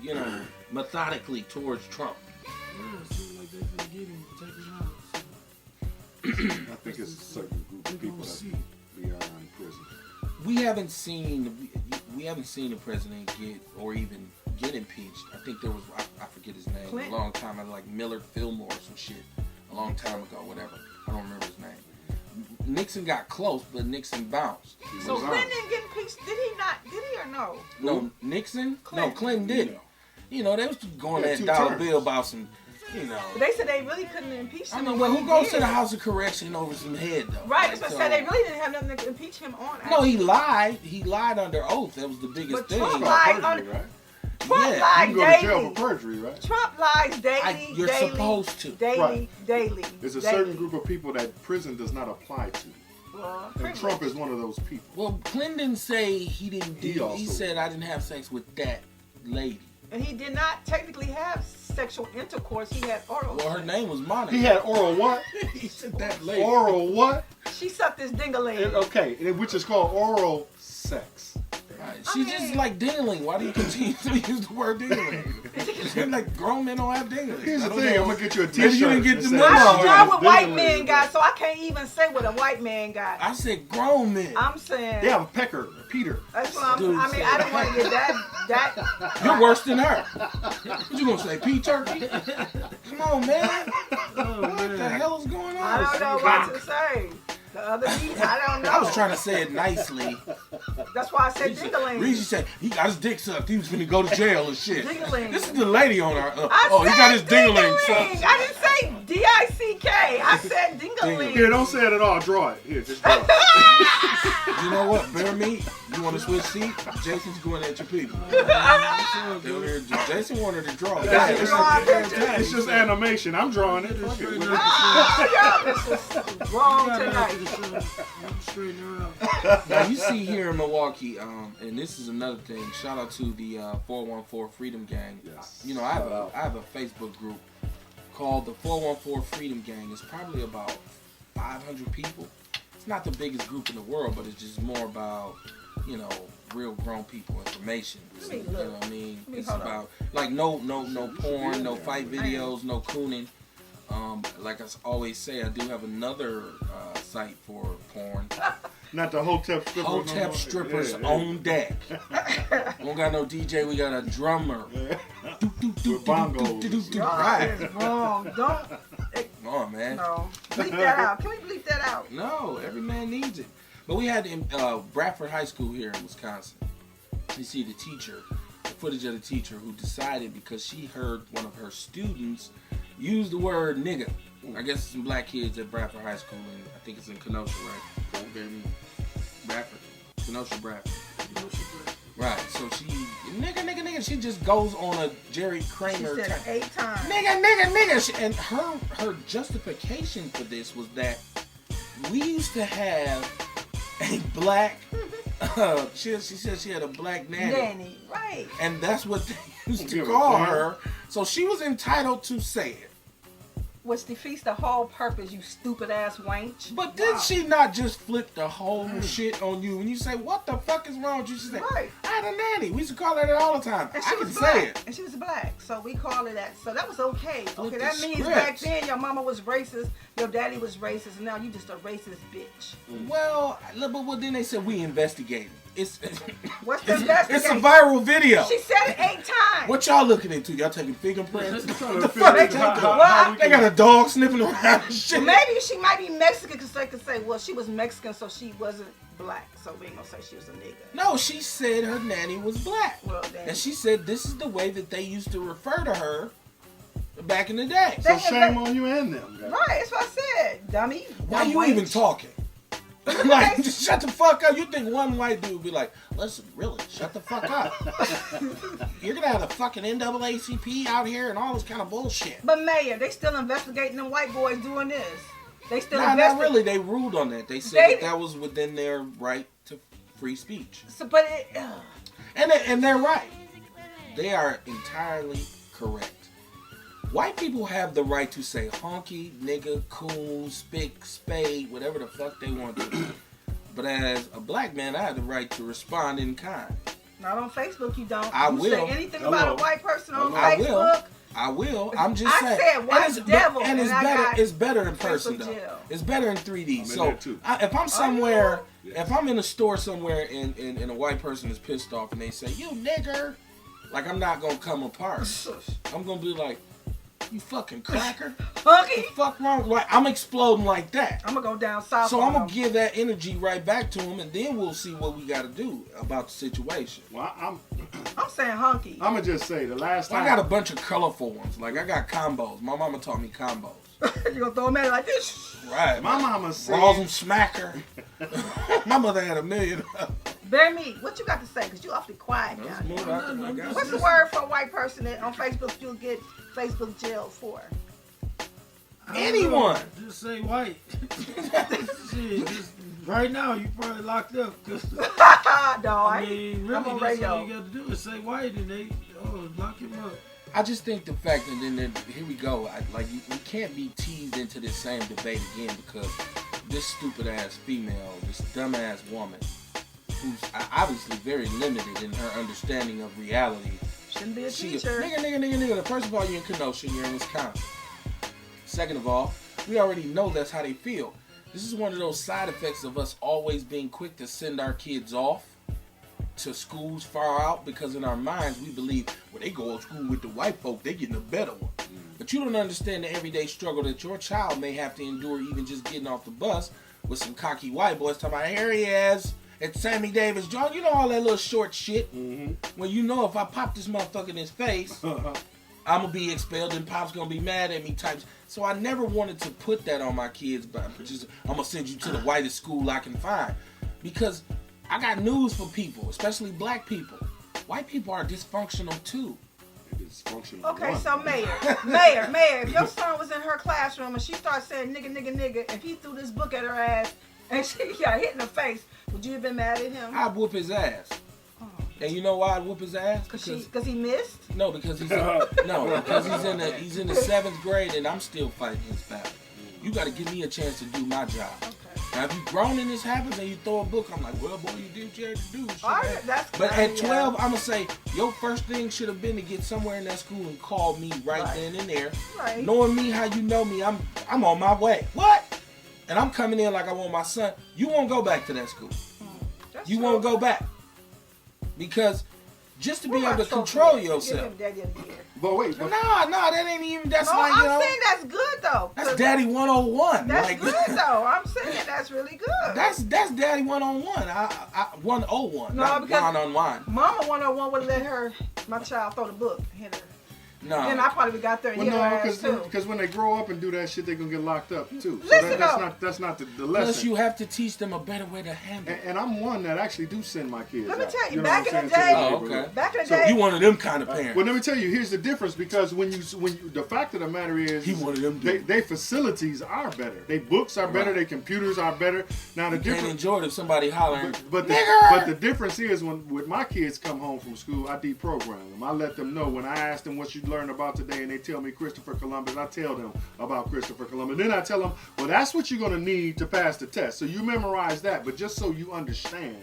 A: methodically towards Trump.
D: Yeah, it seems like they've finna get him and take him out. So.
B: I think it's a certain group of people that beyond prison.
A: We haven't seen the president get or even get impeached. I think there was I forget his name
C: Clinton.
A: a long time ago, like Millard Fillmore or some shit a long time ago, whatever. I don't remember his name. Nixon got close, but Nixon bounced.
C: So Clinton didn't get impeached. Did he not? Did he or no?
A: No, Nixon?
C: Clinton.
A: No, Clinton did.
B: Yeah.
A: You know, they was going
B: Yeah,
A: at
B: 2
A: dollar
B: terms.
A: bill about some, you know.
C: But they said they really couldn't impeach him.
A: I mean,
C: on
A: well,
C: what
A: who
C: he
A: goes
C: did.
A: to the House of Correction over some head, though?
C: Right,
A: Like,
C: that's what
A: so-
C: I said. They really didn't have nothing to impeach him on.
A: No, he lied. He lied under oath. That was the biggest
C: But
A: thing.
C: Trump
B: About
C: lied
B: perjury, right?
C: Trump
A: Yeah.
B: You
C: lied
B: can go to jail
C: daily.
B: for perjury, right?
C: Trump lies daily.
A: You're
C: daily,
A: supposed to.
C: Daily,
B: Right.
C: daily.
B: There's a
C: daily.
B: certain group of people that prison does not apply to.
C: Well,
B: And
C: privilege.
B: Trump is one of those people.
A: Well, Clinton didn't say he didn't do.
B: He also-
A: He said I didn't have sex with that lady.
C: And he did not technically have sexual intercourse. He had oral.
A: Well, her
C: sex.
A: name was Monica.
B: He had oral what?
A: He said that lady.
B: Oral what?
C: She sucked his dingaling.
B: Okay, which is called oral sex.
A: Right. She's
C: I
A: just
C: mean-
A: like dingling. Why do you continue to use the word dingling? Like grown men don't have dinglings.
B: Here's
A: I
B: the
A: don't
B: thing,
A: know.
B: I'm gonna get you a
A: Maybe
B: t-shirt.
A: you didn't get
B: that
A: the
B: says-
A: memo.
C: I don't know what white
B: Dingaling.
C: men got, so I can't even say what a white man got.
A: I said grown men.
C: I'm saying.
B: They have a pecker, Peter.
C: That's what I'm.
A: Dude,
C: I mean, I don't want to get that.
A: You're worse than her. What you gonna say, P Turkey? Come on, man. What the hell is going on?
C: I don't know what to say. The other piece, I don't know.
A: I was trying to say it nicely.
C: That's why I said dingaling.
A: Reezy said he got his dick sucked. He was gonna go to jail and shit.
C: Dingaling.
A: This is the lady on our.
C: I
A: Oh, he
C: said
A: got his dingling
C: dingaling.
A: sucked.
C: I didn't say D-I-C-K. I said dingaling.
B: Here, don't say it at all. Draw it. Here, just draw it.
A: You know what? Bear meat. You want to switch seats? Jason's going at your people. Jason wanted to draw.
C: got to draw a picture.
B: It's just animation. I'm drawing it. Fuck it.
C: Oh, y'all, this is wrong tonight.
D: I'm straightening her out.
A: Now you see here in Milwaukee, and this is another thing. Shout out to the 414 Freedom Gang.
B: Yes.
A: You know, I have a Facebook group called the 414 Freedom Gang. It's probably about 500 people. It's not the biggest group in the world, but it's just more about, you know, real grown people information.
C: Let me
A: You know
C: look.
A: what I mean?
C: Let me
A: It's
C: hold on.
A: about like no porn, no fight videos, no cooning. Like I always say, I do have another site for porn.
B: Not the Hotep strippers.
A: Hotep strippers
B: Yeah, yeah.
A: on deck. We don't got no DJ, we got a drummer.
B: Yeah.
A: With
B: bongos.
C: Y'all
A: Right.
C: is wrong. Don't.
A: Come on, man.
C: No. Bleep that out. Can we bleep that out?
A: No, every man needs it. But we had in Bradford High School here in Wisconsin. You see the teacher, the footage of the teacher who decided because she heard one of her students use the word nigga. I guess some black kids at Bradford High School, and I think it's in Kenosha, right? Bradford. Kenosha, Bradford. Right, so she, nigga, she just goes on a Jerry
C: She
A: Kramer
C: said it 8 times.
A: nigga. And her justification for this was that we used to have a black, she said she had a black nanny.
C: Nanny, right.
A: And that's what they used to
B: Give a
A: call
B: damn.
A: her. So she was entitled to say it.
C: Which defeats the whole purpose, you stupid ass wench.
A: But did she not just flip the whole shit on you? When you say, what the fuck is wrong with you? She said,
C: Right.
A: I had a nanny. We used to call her that all the time.
C: And
A: I
C: she
A: can
C: was
A: say
C: black.
A: it.
C: And she was black. So we call her that. So that was okay.
A: Flip
C: Okay,
A: the
C: that means
A: script.
C: back then your mama was racist, your daddy was racist, and now you just a racist bitch.
A: Well, but then they said we investigated. It's
C: What's the
A: it's a
C: investigation?
A: viral video.
C: She said it 8 times.
A: What y'all looking into? Y'all taking fingerprints?
B: Trying to
A: the
B: figure
A: fuck
B: out
A: they
B: how-
A: taking?
B: how we
A: They got a dog sniffing around and shit.
C: Maybe she might be Mexican because they could say, well, she was Mexican, so she wasn't black. So we ain't gonna say she was a nigga.
A: No, she said her nanny was black.
C: Well, then.
A: And she said this is the way that they used to refer to her back in the day.
B: So shame on you and them, guys.
C: Right, that's what I said, dummy.
A: Why
C: Dumb
A: you
C: wench.
A: even talking? Like, just shut the fuck up. You think one white dude would be like, listen, really, shut the fuck up. You're gonna have the fucking NAACP out here and all this kind of bullshit.
C: But Mayor, they still investigating them white boys doing this. They still
A: Nah, not
C: investigating.
A: really. They ruled on that. They said
C: They-
A: that was within their right to free speech.
C: So, but it,
A: And they're right. They are entirely correct. White people have the right to say honky, nigga, coon, spick, spade, whatever the fuck they want to. But as a black man, I have the right to respond in kind.
C: not on Facebook, you don't.
A: I
C: you
A: will.
C: say anything
B: Hello.
C: about a white person on
A: I will.
C: Facebook,
A: I will. I'm just
C: I
A: saying.
C: said white devil,
A: and it's
C: and I
A: better.
C: got
A: It's better in
C: straight
A: person
C: from
A: though.
C: jail.
A: It's better in 3D.
B: I'm in
A: So
B: there, too.
A: if I'm somewhere,
B: Yeah.
A: if I'm in a store somewhere, and a white person is pissed off, and they say, "You nigger," like I'm not gonna come apart. I'm gonna be like, "You fucking cracker."
C: Hunky.
A: The fuck wrong? Like I'm exploding like that.
C: I'm gonna go down south.
A: So
C: on
A: I'm gonna
C: them.
A: give that energy right back to him, and then we'll see what we got to do about the situation.
B: Well,
C: I'm saying hunky.
B: I'm gonna just say the last time
A: I got a bunch of colorful ones. Like I got combos. My mama taught me combos.
C: You gonna throw them at it like this?
A: Right.
B: my mama said.
A: Balls and smacker. My mother had a million.
C: Bear me, what you got to say? Cause you awfully quiet
A: Let's
C: down
A: move
C: here.
A: out there, I guess.
C: What's the word for a white person that on Facebook you'll get Facebook jail for?
D: I don't
A: Anyone.
D: know. Just say white. Shit, just right now you probably locked up. Cause,
C: No,
D: I mean,
C: I'm
D: really,
C: on
D: that's all
C: radio.
D: you got to do is say white, and they lock him up.
A: I just think the fact that then here we go. We can't be teased into this same debate again because this stupid ass female, this dumb ass woman, who's obviously very limited in her understanding of reality.
C: Shouldn't be a
A: She
C: teacher.
A: nigga. First of all, you're in Kenosha, you're in Wisconsin. Second of all, we already know that's how they feel. This is one of those side effects of us always being quick to send our kids off to schools far out because in our minds we believe, well, they go to school with the white folk, they getting a better one. But you don't understand the everyday struggle that your child may have to endure even just getting off the bus with some cocky white boys talking about, here he is, it's Sammy Davis Jones. You know all that little short shit. When you know if I pop this motherfucker in his face, I'm going to be expelled and Pop's going to be mad at me types. So I never wanted to put that on my kids, but I'm going to send you to the whitest school I can find. Because I got news for people, especially black people. White people are dysfunctional too.
B: Dysfunctional.
C: Okay,
B: one.
C: so Mayor, if your son was in her classroom and she started saying nigga, if he threw this book at her ass and she got hit in the face, would you have been mad at him?
A: I'd whoop his ass.
C: Oh.
A: And you know why I'd whoop his ass?
C: Cause he missed?
A: No, because he's he's in the 7th grade and I'm still fighting his battle. You got to give me a chance to do my job.
C: Okay.
A: Now, if you grown and this happens and you throw a book, I'm like, well, boy, you did what you had to do. Shit,
C: All right,
A: man.
C: that's
A: But
C: fine,
A: at 12, I'm going to say, your first thing should have been to get somewhere in that school and call me right then and there.
C: Right.
A: Knowing me how you know me, I'm on my way. What? And I'm coming in like I want my son. You won't go back to that school.
C: That's
A: You
C: true.
A: won't go back. Because just to be
C: What
A: able to
C: about
A: control
C: Sophia?
A: yourself.
C: Give him Daddy of the year.
B: But wait,
A: No, that ain't even, that's
C: No,
A: like, you
C: I'm
A: know,
C: saying that's good though.
A: that's
C: 'cause
A: Daddy 101.
C: That's
A: like,
C: good though. I'm saying that's really good.
A: That's Daddy 101. I 101.
C: No,
A: not
C: because-
A: wine on wine.
C: Mama 101 would let my child throw the book, hit her.
A: No.
C: Then I probably got there and
B: well,
C: hit her
B: no,
C: ass too.
B: because when they grow up and do that shit, they're gonna get locked up too. So
C: Listen,
B: that's not the
A: Plus,
B: lesson.
A: you have to teach them a better way to handle it.
B: And I'm one that actually do send my kids.
C: Let me
B: out.
C: tell you,
B: know
C: back
B: what
C: in
B: I'm
C: the
B: saying, to
C: day-
A: Oh,
B: neighborhood.
A: okay.
C: Back in the
A: So
C: day,
A: you one of them kind of parents.
B: Well, let me tell you, here's the difference because when you the fact of the matter is,
A: He one of them
B: they
A: dudes.
B: they facilities are better. They books are better.
A: Right.
B: They computers are better. Now the
A: You can't
B: difference.
A: enjoy it if somebody hollering,
B: But
A: nigger!
B: the difference is when my kids come home from school, I deprogram them. I let them know when I ask them what you learned about today, and they tell me Christopher Columbus. I tell them about Christopher Columbus. Then I tell them, well, that's what you're gonna need to pass the test. So you memorize that, but just so you understand,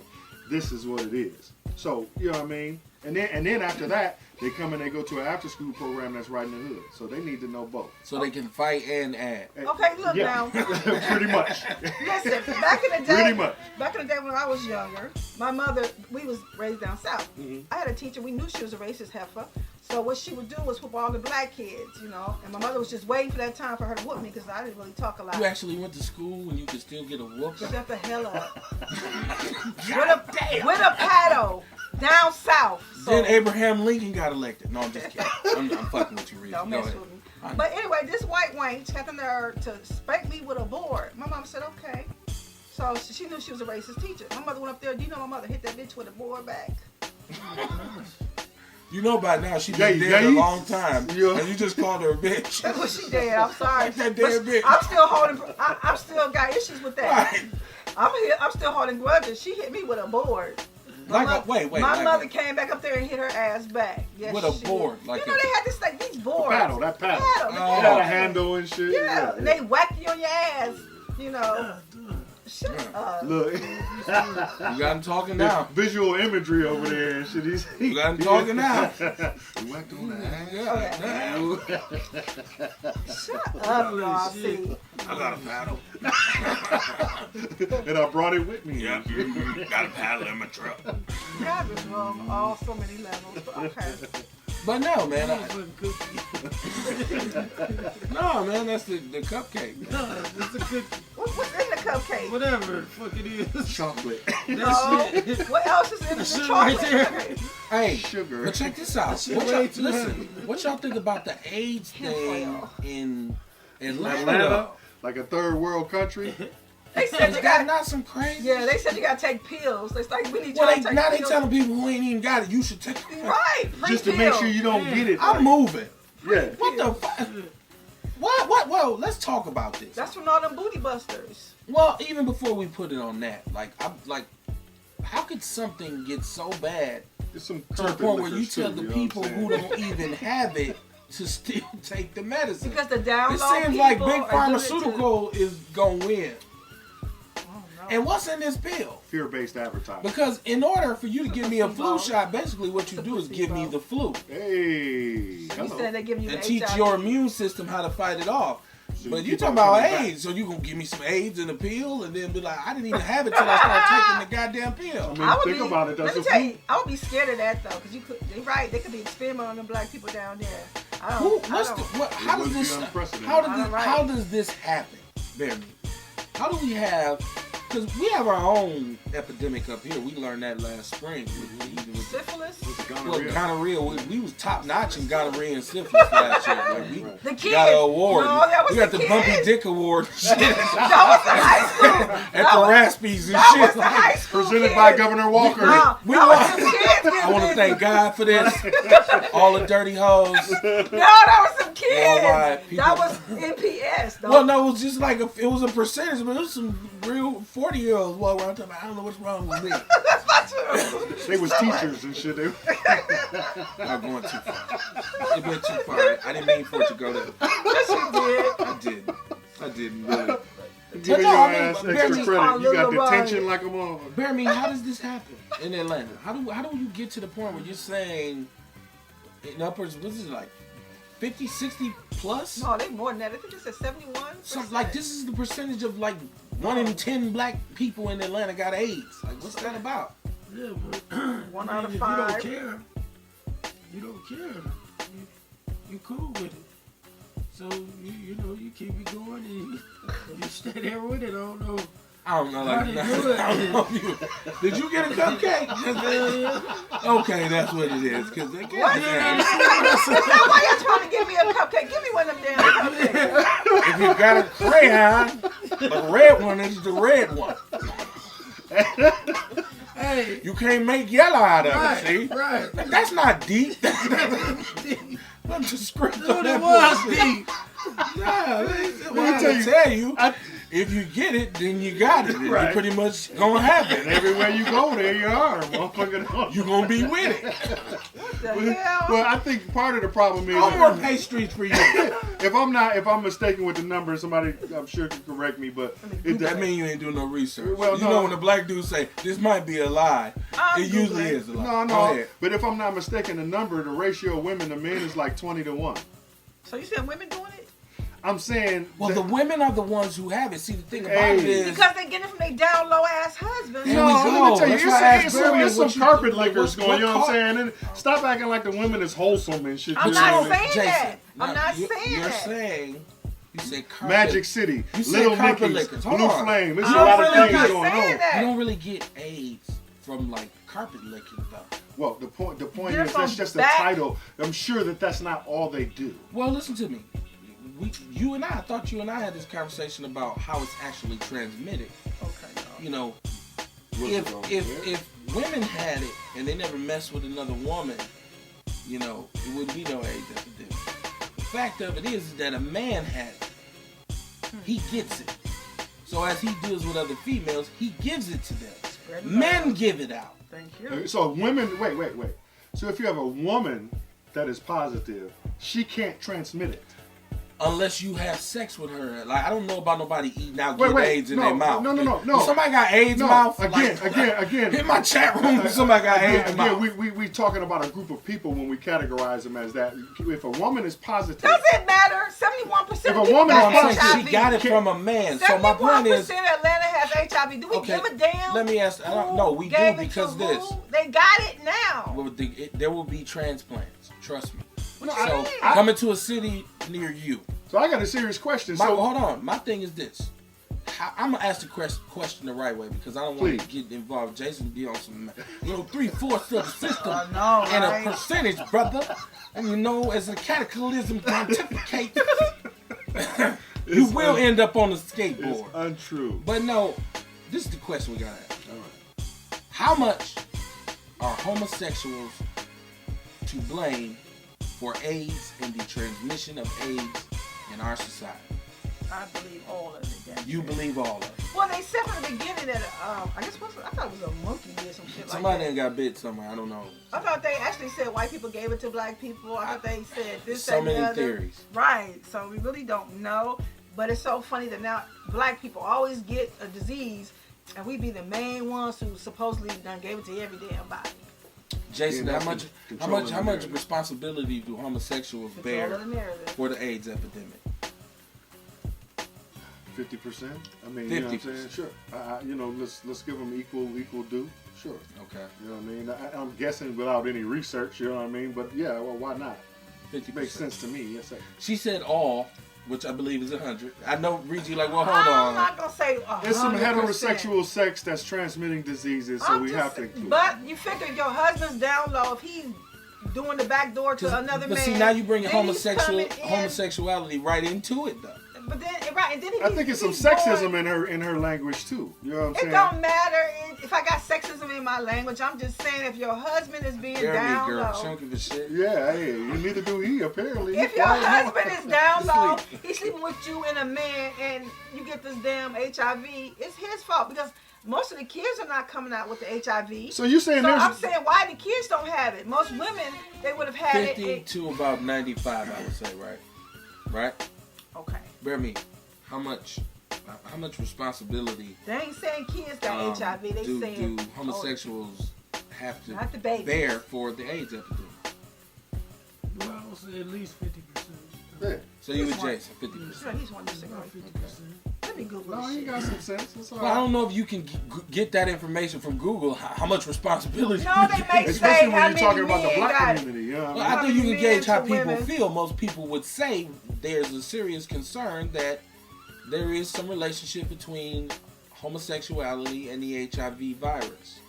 B: this is what it is. So you know what I mean. And then after that, they come and they go to an after school program that's right in the hood. So they need to know both.
A: So they can fight and add.
C: okay, look now.
B: Pretty much.
C: Listen, back in the day,
B: Pretty much.
C: back in the day when I was younger, my mother, we was raised down south.
B: Mhm.
C: I had a teacher, we knew she was a racist heifer. So what she would do was whoop all the black kids, you know. And my mother was just waiting for that time for her to whoop me because I didn't really talk a lot.
A: You actually went to school and you could still get a whoop.
C: Shut the hell up.
A: God damn.
C: With a paddle down south. So
A: Then Abraham Lincoln got elected. No, I'm just kidding. I'm fucking with you, Reese.
C: don't
A: Go
C: mess
A: ahead.
C: with me.
A: I know.
C: But anyway, this white wench got the nerve to spank me with a board. My mom said, okay. So she knew she was a racist teacher. My mother went up there. Do you know my mother hit that bitch with a board back?
A: You know by now she
B: Yeah,
A: been dead a
B: yeah.
A: long time.
B: Yeah.
A: And you just called her a bitch.
C: That's what she did. I'm sorry.
A: That
C: But
A: damn bitch.
C: I'm still holding. I'm still got issues with that.
A: Right.
C: I'm still holding grudges. She hit me with a board.
A: Like
C: My
A: a, wait.
C: My
A: like
C: mother
A: a,
C: came back up there and hit her ass back. Yes,
A: With a
C: she
A: board,
C: did.
A: like
C: you know
A: a-
C: they had this like these boards.
B: Paddle, that paddle.
C: Paddle,
A: Oh.
B: It had a handle and shit.
C: Yeah, and they whack you on your ass. You know. Shut up.
B: Look,
A: You got him talking now.
B: visual imagery over there and shit.
A: You got him talking now.
B: You whacked on the ass.
C: Shut up, Rossi.
A: I got a paddle.
B: And I brought it with me.
A: Yeah, got a paddle in my truck.
C: God is wrong on all so many levels. But okay.
A: But no, man.
D: Motherfucking cookie.
A: No, man, that's the cupcake.
D: No, it's a cookie.
C: What's in the cupcake?
D: Whatever the fuck it is.
B: Chocolate.
C: No.
D: Shit.
C: What else is in the
D: Shit
C: chocolate?
D: right there.
A: Hey,
B: Sugar.
A: but check this out.
D: shit
A: What
D: way
A: y'all,
D: too
A: listen,
D: heavy.
A: what y'all think about the AIDS thing in Atlanta?
B: Atlanta, like a third world country.
C: They said
A: Is
C: you
A: that
C: got.
A: not some crazy?
C: Yeah, they said you gotta take pills. It's like we need you
A: Well,
C: to take
A: now they
C: pills.
A: telling people who ain't even got it, you should take it.
C: Right.
B: Just to make sure you don't get it.
A: I'm moving.
B: Yeah.
A: What the fuck? What? Whoa, let's talk about this.
C: That's from all them booty busters.
A: Well, even before we put it on that, how could something get so bad
B: It's some
A: to the
B: carpet
A: point where you
B: lickers
A: tell
B: too,
A: the
B: you know what I'm
A: people
B: saying?
A: who don't even have it to still take the medicine?
C: Because the down
A: It
C: low
A: seems like
C: people
A: big
C: are doing it to-
A: pharmaceutical is gonna win.
C: Oh, no.
A: And what's in this pill?
B: Fear-based advertising.
A: Because in order for you to give me a flu shot, basically what you do is give me the flu
B: Hey.
C: You
B: Hello.
C: said they giving you
A: and
C: the
A: teach
C: HIV.
A: your immune system how to fight it off.
B: So
A: But you
B: keep
A: talking
B: on
A: about
B: coming back.
A: AIDS, so you gonna give me some AIDS and a pill, and then be like, I didn't even have it till I started taking the goddamn pill.
B: I mean,
C: I would
B: think
C: be,
B: about it. That's
C: let me
B: a
C: tell
B: flu.
C: you, I would be scared of that though, because you could. They right, they could be experimenting on the black people down there. I
A: Who?
C: don't.
A: What's
C: I
A: the?
C: don't.
A: What? How
B: would
A: does
B: be
A: this?
B: unprecedented.
A: How does this happen? Bear me. How do we have? Because we have our own epidemic up here. We learned that last spring. Even with
C: Syphilis.
B: With the
A: well,
B: gonorrhea.
A: gonorrhea. We was top notch in gonorrhea and syphilis last year. Like we
B: Right.
C: The kids.
A: got an award.
C: No, that was
A: We got the
C: kids.
A: Bumpy Dick Award and shit
C: That was the high school.
A: at
C: That
A: the
C: was-
A: Raspies and
C: That was
A: shit.
C: the high school
B: Presented
C: kids.
B: by Governor Walker.
C: No,
A: We
C: that was
A: want-
C: some kids.
A: I want to thank God for this. All the dirty hoes.
C: No, that was some kids.
A: Worldwide people.
C: That was NPS. Though.
A: Well, no, it was just like it was a percentage, but it was some real 40-year-olds walking around talking about, I don't know what's wrong with me.
C: That's not true.
B: They was teachers and shit.
A: I'm going too far. It went too far. I didn't mean for it to go there.
C: Yes, you did.
A: I didn't really.
B: Giving
A: no,
B: your
A: I mean,
B: ass
A: Bear
B: extra
A: me-
B: credit. You got
C: Little
B: detention
C: Ryan.
B: like a motherfucker.
A: Bear me, how does this happen in Atlanta? How do you get to the point where you're saying in upwards, what is it, like 50, 60 plus?
C: No, they more than that. I think it's at 71%.
A: Something like this is the percentage of like 1 in 10 black people in Atlanta got AIDS. Like, what's that about?
D: Yeah, but
C: One
D: I
C: out
D: mean,
C: of five.
D: If you don't care. You cool with it. So you keep it going and you stay there with it. I don't know.
A: I don't know. Like,
D: How they do it?
A: I don't know if you, did you get a cupcake? Okay, that's what it is. Cause they
C: What?
A: can't.
C: Is that why you're trying to give me a cupcake? Give me one of them damn cupcakes.
A: If you got a crayon, the red one is the red one.
D: Hey,
A: You can't make yellow out of
D: right,
A: it. See,
D: right.
A: that's not deep. I'm just script
D: Dude,
A: on
D: it
A: that
D: was
A: bullshit.
D: deep.
A: Yeah,
B: me
A: well,
B: tell
A: I
B: you,
A: tell you,
B: I-
A: if you get it, then you got it.
B: Right.
A: You're pretty much gonna have
B: And
A: it.
B: everywhere you go, there you are, motherfucker.
A: You're gonna be with it.
C: What the hell?
B: Well, I think part of the problem is
A: No more pastries for you.
B: if I'm mistaken with the number, somebody I'm sure can correct me, but
A: That means you ain't doing no research.
B: Well,
A: you
B: no.
A: know when the black dudes say this might be a lie,
C: I'm
A: it usually
C: Googling.
A: is a lie.
B: no,
A: Go
B: no.
A: ahead.
B: But if I'm not mistaken, the ratio of women to men is like 20-1.
C: So you said women doing it?
B: I'm saying.
A: Well,
B: that-
A: the women are the ones who have it. See, the thing about
B: Hey.
A: it is,
C: Because they get it from their down low ass husbands.
A: There
B: No,
A: we
B: let
A: go.
B: me tell you,
A: That's why I asked
B: it's
A: Bernie
B: some
A: what you-
B: carpet
A: like,
B: lickers
A: what
B: going, you know what I'm
A: car-
B: saying? And stop acting like the women is wholesome and shit.
C: I'm
B: you
C: not
B: know?
C: saying that. I'm
A: now,
C: not
A: you-
C: saying
A: You're
C: that.
A: saying, you said carpet.
B: Magic City,
A: You said
B: Little
A: carpet
B: Mickey's,
A: lickers. Hold
B: Blue
A: on.
B: Flame. There's
A: You
B: a
A: don't
B: lot
A: really
B: of
C: I'm
B: things
C: not
B: going
C: saying
B: on.
C: that.
A: You don't really get AIDS from like carpet licking though.
B: Well, the point
C: They're
B: is
C: from
B: that's just the
C: back-
B: title. I'm sure that's not all they do.
A: Well, listen to me. You and I thought you and I had this conversation about how it's actually transmitted.
C: Okay,
A: You know,
B: What's
A: if
B: wrong
A: if
B: there?
A: if women had it and they never messed with another woman, you know, it wouldn't be no AIDS epidemic. The fact of it is that a man had it. He gets it. So as he deals with other females, he gives it to them.
C: Spread it
A: Men
C: out.
A: give it out.
C: Thank you.
B: So women, wait. So if you have a woman that is positive, she can't transmit it.
A: unless you have sex with her. Like, I don't know about nobody eating out
B: Wait,
A: getting AIDS in their mouth.
B: No.
A: If somebody got AIDS mouth.
B: Again.
A: Hit my chat room. Somebody got AIDS mouth.
B: We talking about a group of people when we categorize them as that. If a woman is positive,
C: doesn't matter. 71%
B: If a
C: of people
B: woman
C: got
B: is
C: HIV.
A: She got it from a man. So my point is,
C: 71% of Atlanta has HIV. Do we give a damn?
A: Let me ask. I don't know. We do
C: gave it
A: because
C: to
A: this.
C: who? They got it now.
A: Well, there will be transplants. Trust me.
C: What you
A: So
C: mean?
A: coming to a city near you.
B: So I got a serious question.
A: Hold on. My thing is this. I'm gonna ask the question the right way because I don't want to get involved. Jason be on some, 3/4 of the system and a percentage, brother. And as the cataclysm pontificates, you will end up on the skateboard.
B: It's untrue.
A: But no, this is the question we gotta ask.
B: All right.
A: How much are homosexuals to blame for AIDS and the transmission of AIDS in our society?
C: I believe all of it.
A: You believe all of it?
C: Well, they said from the beginning that I thought it was a monkey did some shit
A: Somebody
C: like
A: ain't got bit somewhere. I don't know.
C: I thought they actually said white people gave it to black people. I thought they said this.
A: So
C: and the
A: many
C: other.
A: theories.
C: Right. So we really don't know. But it's so funny that now black people always get a disease, and we be the main ones who supposedly done gave it to every damn body.
A: Jason,
B: Yeah,
A: how much responsibility do homosexuals bear for the AIDS epidemic?
B: 50%. I mean,
A: 50%.
B: you know what I'm saying? Sure. Let's give them equal due. Sure.
A: Okay.
B: You know what I mean? I'm guessing without any research. You know what I mean? But yeah, well, why not?
A: 50%.
B: Makes sense to me. Yes, sir.
A: She said all, which I believe is 100. I know, Reggie, like, well, hold
C: I'm
A: on.
C: not gonna say 100%.
B: It's some heterosexual sex that's transmitting diseases, so we have to include.
C: But you figure your husband's down low if he's doing the back door to another man.
A: But see, now you bring
C: then he's coming in.
A: homosexuality right into it, though.
C: But then, right, and then
B: I think it's some sexism in her language too. You know what I'm saying?
C: It don't matter if I got sexism in my language. I'm just saying if your husband is being down
A: girl,
C: low.
A: she don't give a shit.
B: Yeah, hey, neither do he apparently.
C: If your husband is down low, he's sleeping with you and a man, and you get this damn HIV, it's his fault because most of the kids are not coming out with the HIV.
B: So you saying
C: I'm saying why the kids don't have it? Most women they would have had
A: 50
C: it.
A: to about 95, I would say, right? Right?
C: Okay.
A: Bear me. How much responsibility
C: They ain't saying kids got HIV. They saying
A: do homosexuals have
C: not the
A: to
C: babies.
A: bear for the AIDS epidemic?
D: Well, I would say at least 50%.
B: Yeah.
A: So you
C: He's
A: with
C: one.
A: Jason, 50%.
C: Sure, he's one cigarette.
D: About 50%.
C: Let me Google
B: No,
C: this
B: he
C: shit.
B: got some sense. That's all
A: Well, I
B: right.
A: don't know if you can get that information from Google. How much responsibility?
C: No, they may say
B: Especially
C: how
B: when
C: many
B: you're talking about the
C: men
B: black
C: got it.
B: community. You know what
A: Well,
B: I mean?
A: I think you can gauge how
C: Men to
A: people
C: women.
A: feel. Most people would say there's a serious concern that there is some relationship between homosexuality and the HIV virus.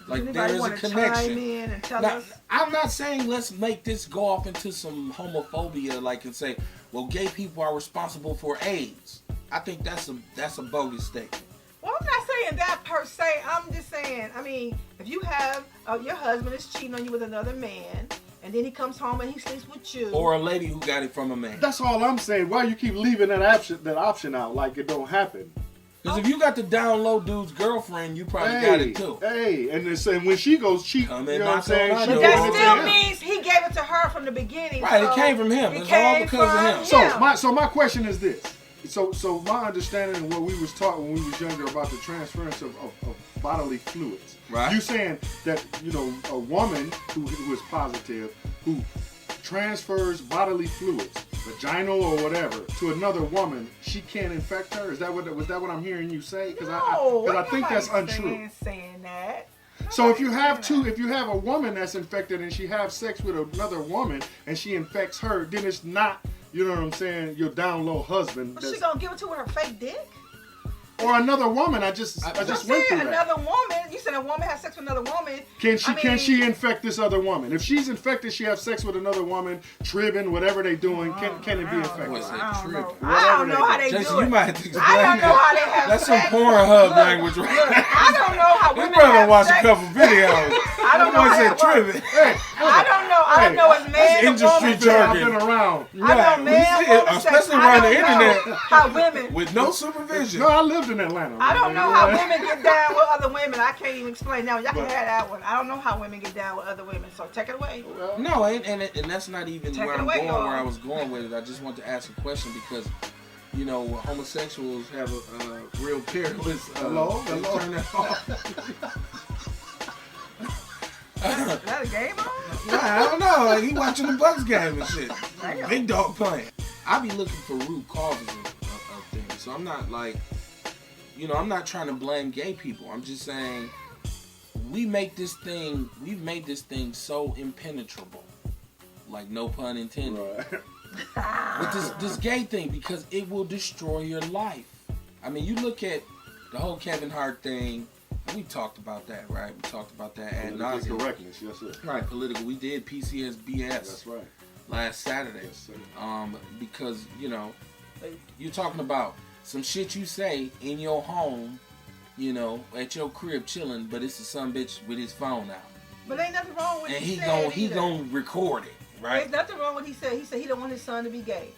A: Like
C: Anybody
A: there is a
C: wanna chime
A: connection.
C: in and tell
A: Now,
C: us?
A: I'm not saying let's make this go off into some homophobia, like and say, well, gay people are responsible for AIDS. I think that's a bogus statement.
C: Well, I'm not saying that per se. I'm just saying, I mean, if you have your husband is cheating on you with another man, and then he comes home and he sleeps with you,
A: Or a lady who got it from a man.
B: That's all I'm saying. Why you keep leaving that option out like it don't happen?
A: Because if you got the down low dude's girlfriend, you probably got it too.
B: Hey, and then saying when she goes cheat,
A: Come
B: you
A: and
B: know what I'm
A: knock
B: saying?
A: on our
B: She
A: door.
B: giving
C: that
B: it to
C: still
B: him.
C: means he gave it to her from the beginning.
A: Right,
C: so
A: it came from him.
C: it
A: It's all
C: came
A: because of
C: from
A: him.
B: So my question is this. So my understanding of what we was taught when we was younger about the transference of bodily fluids.
A: Right.
B: You saying that, a woman who is positive, who transfers bodily fluids, vaginal or whatever, to another woman, she can't infect her? Was that what I'm hearing you say? Because I think that's untrue.
C: Saying that.
B: So if you have a woman that's infected and she have sex with another woman and she infects her, then it's not, you know what I'm saying, your down low husband.
C: But she gonna give it to her fake dick?
B: Or another woman. I just went through that.
C: Another woman. You said a woman has sex with another woman.
B: Can she infect this other woman? If she's infected, she have sex with another woman, tribbing, whatever they doing. Can it be infected?
A: What's that
C: I don't know.
A: tripping?
C: I don't know how they
A: Jason,
C: do it.
A: you might have to explain
C: I don't know how they have
A: That's some
C: sex.
A: Pornhub
C: Look,
A: language right
C: Look,
A: there.
C: I don't know how
A: This
C: women
A: brother
C: have
A: watched a
C: sex.
A: couple videos.
C: I don't know
A: Boy
C: how
A: said
C: that works.
A: tripping.
C: I don't know. I don't know it's man or
A: industry
C: woman.
A: jargon.
B: I've been around.
C: I know man, woman,
A: especially around the internet,
C: how women.
A: with no supervision.
B: No, I lived in Atlanta.
C: I don't know how women get down with other women. I can't even explain that. Y'all can have that one. I don't know how women get down with other women. So take it away.
B: Well,
A: No, and that's not even
C: Take
A: where
C: it
A: I'm
C: away,
A: going.
C: y'all.
A: Where I was going with it, I just want to ask a question because, you know, homosexuals have a real perilous.
B: Hello?
A: Turn that off.
C: Is that a game on?
A: Nah, I don't know. Like, he watching the Bucks game and shit.
C: Damn.
A: Big dog playing. I be looking for root causes of things. So I'm not like, you know, I'm not trying to blame gay people. I'm just saying we've made this thing so impenetrable. Like, no pun intended.
B: right.
A: With this gay thing, because it will destroy your life. I mean, you look at the whole Kevin Hart thing. We talked about that, right? We talked about that ad
B: Political
A: nauseum.
B: correctness, yes sir.
A: Right, political. We did PCSBS
B: That's right.
A: last Saturday.
B: Yes sir.
A: Because, you know, you're talking about some shit you say in your home, you know, at your crib chilling, but it's the son bitch with his phone out.
C: But ain't nothing wrong with
A: And
C: he
A: gonna record it, right?
C: There's nothing wrong with he said. He said he don't want his son to be gay.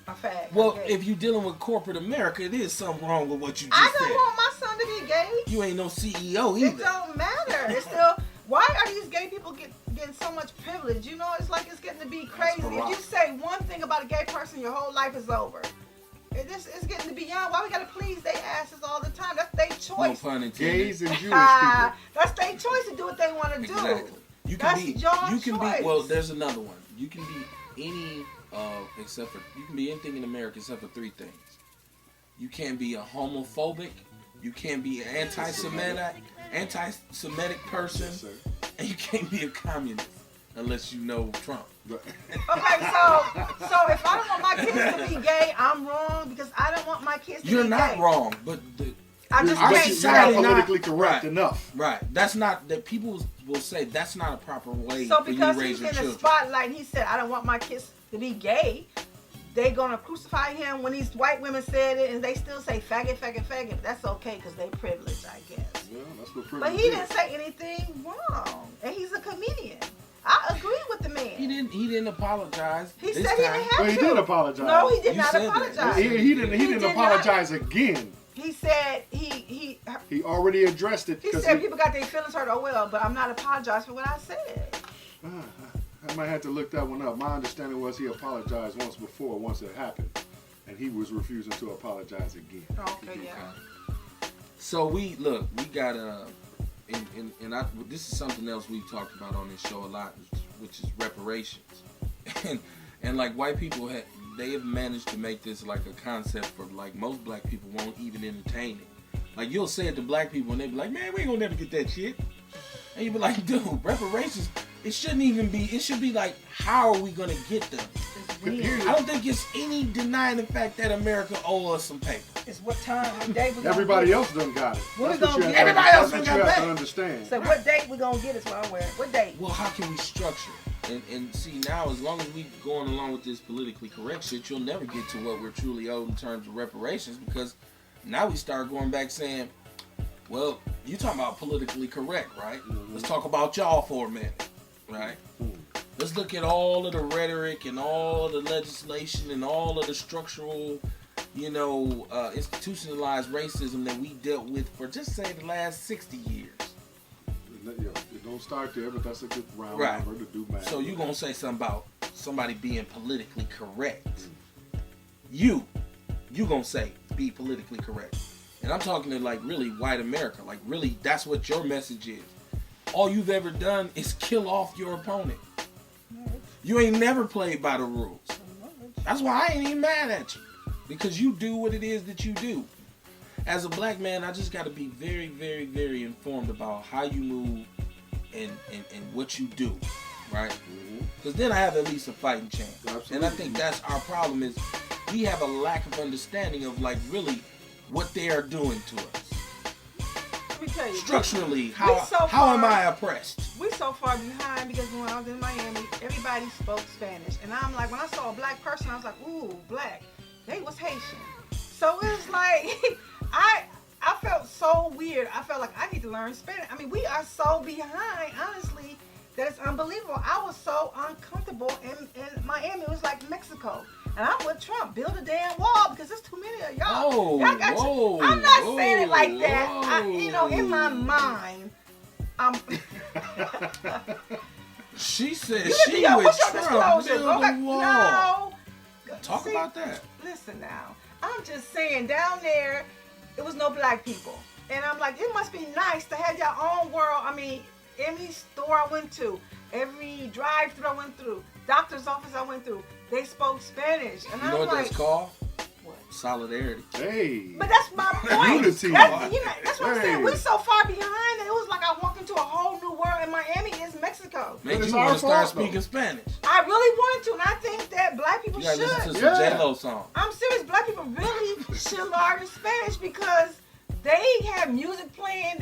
C: A fag.
A: Well,
C: gay.
A: if you're dealing with corporate America, it is something wrong with what you just
C: I
A: said.
C: don't want my son to be gay.
A: You ain't no CEO
C: It
A: either.
C: don't matter. It's still. Why are these gay people getting so much privilege? You know, it's like it's getting to be crazy. If you say one thing about a gay person, your whole life is over. It's getting to be beyond. Why we gotta please their asses all the time? That's their
A: No
C: choice.
A: pun intended.
B: Gays and Jewish people.
C: That's their choice to do what they want to do.
A: Exactly. You
C: That's
A: can be.
C: your
A: You can
C: choice.
A: be. Well, there's another one. You can be any. You can be anything in America except for three things. You can't be a homophobic. You can't be an anti-Semitic person,
B: Yes sir.
A: and you can't be a communist unless you know Trump.
B: Right.
C: Okay, so if I don't want my kids to be gay, I'm wrong because I don't want my kids to
A: You're
C: be
A: not
C: gay.
A: wrong, but
C: I just
A: Our
B: But
C: can't.
B: you're
A: society
B: not
A: not-
B: politically correct
A: right.
B: enough.
A: right. That's not that people will say that's not a proper way
C: So
A: for you to
C: because
A: raise
C: he's
A: your
C: in the
A: children.
C: spotlight, he said, I don't want my kids to be gay. They gonna crucify him when these white women said it, and they still say faggot, faggot, faggot. But that's okay because they privileged, I guess.
B: Yeah, that's what privilege
C: But he
B: is.
C: didn't say anything wrong, and he's a comedian. I agree with the man.
A: He didn't apologize.
C: He
A: this
C: said he
A: time.
C: didn't have
B: Well, he
C: to.
B: did apologize.
C: No, he did
A: You
C: not
A: said that.
C: apologize.
B: He didn't
C: did not.
B: apologize again.
C: He said he
B: He already addressed it.
C: he
B: 'cause
C: said people got their feelings hurt. Oh well, but I'm not apologizing for what I said.
B: I might have to look that one up. My understanding was he apologized once it happened, and he was refusing to apologize again.
C: Okay, yeah.
A: So we got this is something else we've talked about on this show a lot, which is reparations, and like white people they have managed to make this like a concept for like most black people won't even entertain it. Like you'll say it to black people and they be like, man, we ain't gonna never get that shit, and you be like, dude, reparations. It shouldn't even be. It should be like, how are we gonna get them?
C: It's weird.
A: I don't think it's any denying the fact that America owes us some paper.
C: It's what time, what day we gonna
B: Everybody
C: get
B: else done got it.
C: When we
B: That's what
C: gonna
B: you
C: get
B: have
C: it?
B: to-
A: Everybody else
B: that's what
A: done
B: you
A: got
B: have to
A: that.
B: understand.
C: So what date we gonna get is what I'm wearing. What date?
A: Well, how can we structure it? And see, now as long as we going along with this politically correct shit, you'll never get to what we're truly owed in terms of reparations, because now we start going back saying, well, you talking about politically correct, right?
B: Mm-hmm.
A: Let's talk about y'all for a minute, right? Let's look at all of the rhetoric and all of the legislation and all of the structural, institutionalized racism that we dealt with for just say the last 60 years.
B: Yeah, it don't start there, but that's a good round
A: Right.
B: number to do math.
A: So you gonna say something about somebody being politically correct? You gonna say be politically correct? And I'm talking to like really white America. Like really, that's what your message is. All you've ever done is kill off your opponent. You ain't never played by the rules. That's why I ain't even mad at you, because you do what it is that you do. As a black man, I just got to be very, very, very informed about how you move and what you do, right? Because then I have at least a fighting chance.
B: Absolutely.
A: And I think that's our problem, is we have a lack of understanding of like really what they are doing to us.
C: Let me tell you.
A: Structurally,
C: we
A: how
C: so
A: am
C: far-
A: I oppressed?
C: We so far behind because when I was in Miami, everybody spoke Spanish. And I'm like, when I saw a black person, I was like, ooh, black. They was Haitian. So it was like, I felt so weird. I felt like I need to learn Spanish. I mean, we are so behind, honestly, That's unbelievable. I was so uncomfortable in Miami. It was like Mexico. And I'm with Trump. Build a damn wall because there's too many of y'all.
A: Oh,
C: Y'all got
A: whoa,
C: I'm not
A: whoa,
C: saying it like that.
A: whoa.
C: In my mind, I'm.
A: She said
C: You
A: she
C: know,
A: with
C: what's your
A: Trump
C: disclosure?
A: build
C: Go back.
A: a wall.
C: No.
A: Talk
C: See,
A: about that.
C: Listen now. I'm just saying, down there, it was no black people. And I'm like, it must be nice to have your own world. I mean, every store I went to, every drive-thru I went through, doctor's office I went through, they spoke Spanish. And
A: You
C: I'm
A: know what
C: like,
A: that's called?
C: What?
A: Solidarity.
B: Hey.
C: But that's my point.
B: Unity.
C: That's what I'm saying.
B: Hey.
C: We're so far behind. It was like I walked into a whole new world, and Miami is Mexico.
A: Made
B: it's
A: you
B: our
A: want to start
B: fault, though.
A: speaking Spanish.
C: I really wanted to, and I think that black people
A: You gotta listen to
C: should.
A: some
B: Yeah.
A: J-Lo song.
C: I'm serious. Black people really should learn Spanish because they have music playing.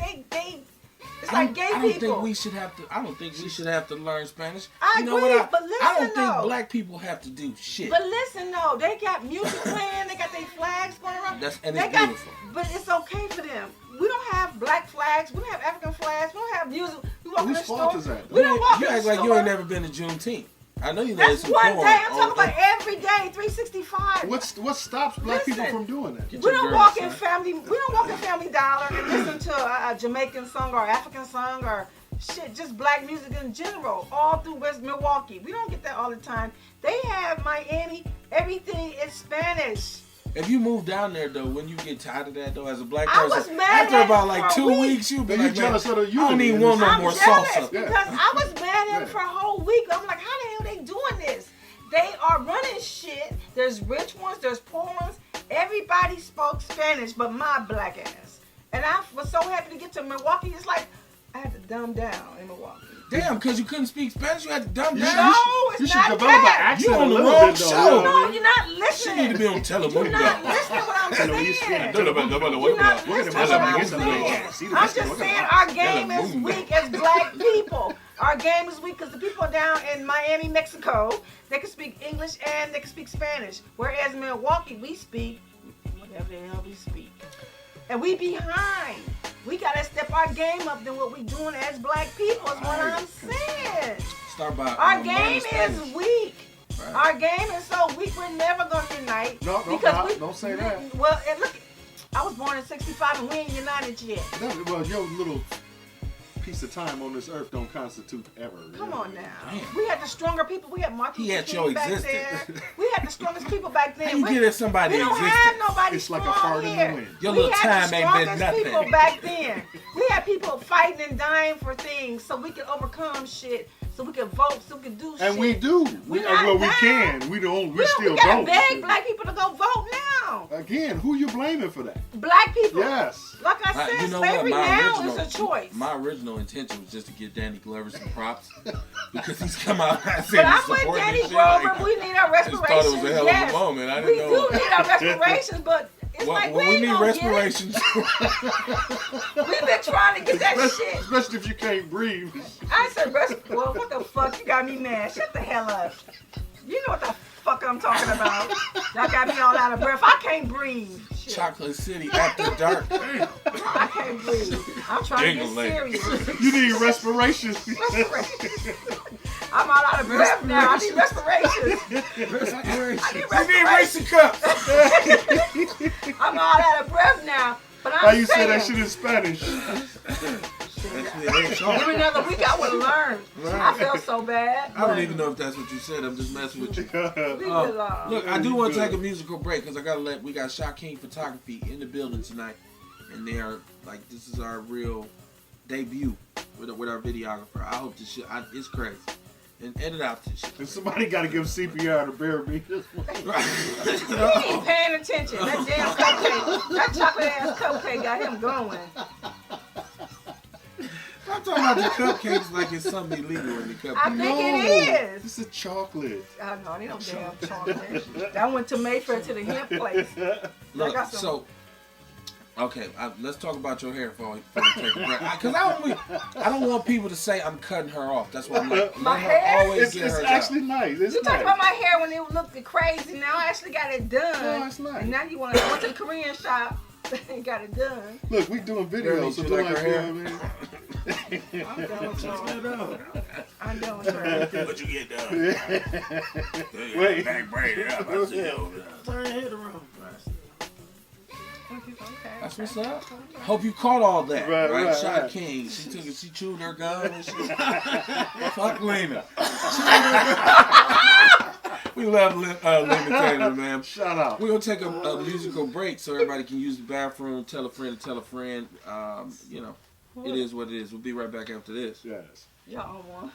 C: It's like gay
A: I don't
C: people.
A: think we should have to. I don't think we should have to learn Spanish.
C: I
A: You know
C: agree,
A: what?
C: but
A: I
C: listen,
A: don't think
C: though.
A: black people have to do shit.
C: But listen, though, they got music playing. They got their flags going around.
A: And
C: They
A: it's
C: got-
A: beautiful.
C: But it's okay for them. We don't have black flags. We don't have African flags. We don't have music. We walk in the
B: Whose fault
C: store.
B: is that?
C: We don't walk
A: You
C: in the
A: act like
C: store.
A: you ain't never been to Juneteenth. I know you laid
C: That's
A: some
C: one
A: corn
C: day. I'm
A: on-
C: talking about every day, 365.
B: What stops black people
C: Listen.
B: from doing that?
A: Get
C: We
A: your
C: don't
A: girl,
C: walk in
A: son.
C: family. We don't walk in Family Dollar and listen to a Jamaican song or African song or shit, just black music in general, all through West Milwaukee. We don't get that all the time. They have Miami. Everything is Spanish.
A: If you move down there though, when you get tired of that though, as a black
C: I
A: person,
C: was mad
A: after
C: at
A: about
C: it
A: like
C: for a
A: 2
C: week.
A: weeks, you'll be
B: Then you
A: like, man,
B: jealous of the
A: I don't
B: unity
A: even
B: in
A: want
B: this-
A: no
C: I'm
A: more
C: jealous
A: salsa.
C: because
B: Yeah.
C: I was mad at them
B: Yeah.
C: for a whole week. I'm like, how the hell they doing this? They are running shit. There's rich ones, there's poor ones. Everybody spoke Spanish but my black ass. And I was so happy to get to Milwaukee. It's like I had to dumb down in Milwaukee.
A: Damn, because you couldn't speak Spanish, you had to dumb
B: You
A: down.
C: No,
B: should,
C: it's
B: you should
C: not
B: develop an
C: that.
B: accent
A: You
B: a
A: on the
B: little
A: wrong
B: bit, though.
A: show.
B: you know what I
C: No,
B: mean?
C: you're not
A: She
C: listening.
A: need to be on Telemundo.
C: You're not listening to what I'm saying. You're not listening to what I'm saying. I'm just saying our game is weak as black people. Our game is weak because the people down in Miami, Mexico, they can speak English and they can speak Spanish. Whereas in Milwaukee, we speak whatever the hell we speak. And we behind. We got to step our game up than what we doing as black people is what I'm saying.
A: Start by
C: Our
A: learning
C: game
A: Spanish.
C: is weak.
A: Right.
C: Our game is so weak, we're never going to unite.
B: No, don't say that.
C: Well, and look, I was born in 65 and we ain't united yet.
B: Well, your little piece of time on this earth don't constitute ever.
C: Come on now.
A: Damn.
C: We had the stronger people. We had Martin
A: He
C: Luther
A: had
C: King
A: your
C: back
A: existence.
C: then. We had the strongest people back then.
A: How you
C: we,
A: get at somebody
C: we don't
A: existence?
C: have nobody
B: It's like a
C: strong
B: fart in the
C: here.
B: wind.
A: Your
C: We
A: little
C: had
A: time
C: the
A: ain't been
C: strongest
A: nothing.
C: people back then. We had people fighting and dying for things so we could overcome shit, so we could vote, so we could do shit.
B: And we do.
C: We not
B: we
C: now.
B: can. We don't. We still
C: we gotta
B: don't.
C: beg black people to go vote now.
B: Again, who you blaming for that?
C: Black people.
B: Yes.
C: Like I said,
A: You know what?
C: slavery now is a choice.
A: My original intention was just to give Danny Glover some props because he's come out and said
C: But
A: he's
C: I'm with
A: supporting
C: Danny
A: this shit.
C: Grover.
A: Like,
C: We need our
A: I just
C: respirations.
A: thought it was a hell
C: yes.
A: of a moment. I
C: We
A: didn't know.
C: do need our respirations, but it's like
A: Well, we
C: ain't
A: need
C: gonna get it.
A: respirations.
C: We've been trying to get that shit.
B: Especially if you can't breathe.
C: I said, well, what the fuck? You got me mad. Shut the hell up. You know what the fuck I'm talking about. Y'all got me all out of breath. I can't breathe. Shit.
A: Chocolate City after dark.
C: I can't breathe. I'm trying to get serious.
B: You need respirations.
C: I'm all out of breath now. I need respirations. I need
A: You need
C: respirations.
A: racing cups.
C: I'm all out of breath now. But I'm
B: How you
C: saying,
B: say that shit in Spanish?
C: Give me another week, I would have learned. I felt so bad.
A: I don't even know if that's what you said. I'm just messing with you.
C: Leave it alone.
A: Look, I do want to take a musical break because we got Shot King Photography in the building tonight, and they are like, this is our real debut with our videographer. I hope this shit, it's crazy. And edit out this shit.
B: And somebody got to give CPR to bear me this one.
C: He ain't paying attention. That damn cupcake, that chocolate ass cupcake got him going.
A: I'm talking about the cupcakes like it's something illegal in the cupcake.
C: I think it is.
B: It's a chocolate.
C: I know, they don't damn chocolate. I went to Mayfair to the hemp place.
A: Look,
C: got some-
A: so, okay, let's talk about your hair before we take a break. Because I don't want people to say I'm cutting her off. That's why I'm like,
C: My
A: let her
C: hair?
A: always
B: It's
A: get her
B: actually nice. It's
C: You talking
B: nice.
C: about my hair when it looked crazy. Now I actually got it done.
B: No, it's nice.
C: And now you want to go to the Korean shop and got it done.
B: Look, we doing
A: Girl,
B: videos. So
A: you
B: do
A: like
B: like
A: her hair?
B: man.
C: I'm done with y'all.
D: No.
C: I'm done with y'all.
A: What you get done?
B: Wait.
A: Back braided up. I see you over there.
D: Turn your head around.
C: Okay.
A: That's what's up. Hope you caught all that, right? Shot
B: Right.
A: King. She chewed her gum and shit. Fuck Lena. We love Lena Taylor, man.
B: Shout out.
A: We're gonna take a musical break so everybody can use the bathroom. Tell a friend to tell a friend. You know, it is what it is. We'll be right back after this.
B: Yes.
C: Y'all on one.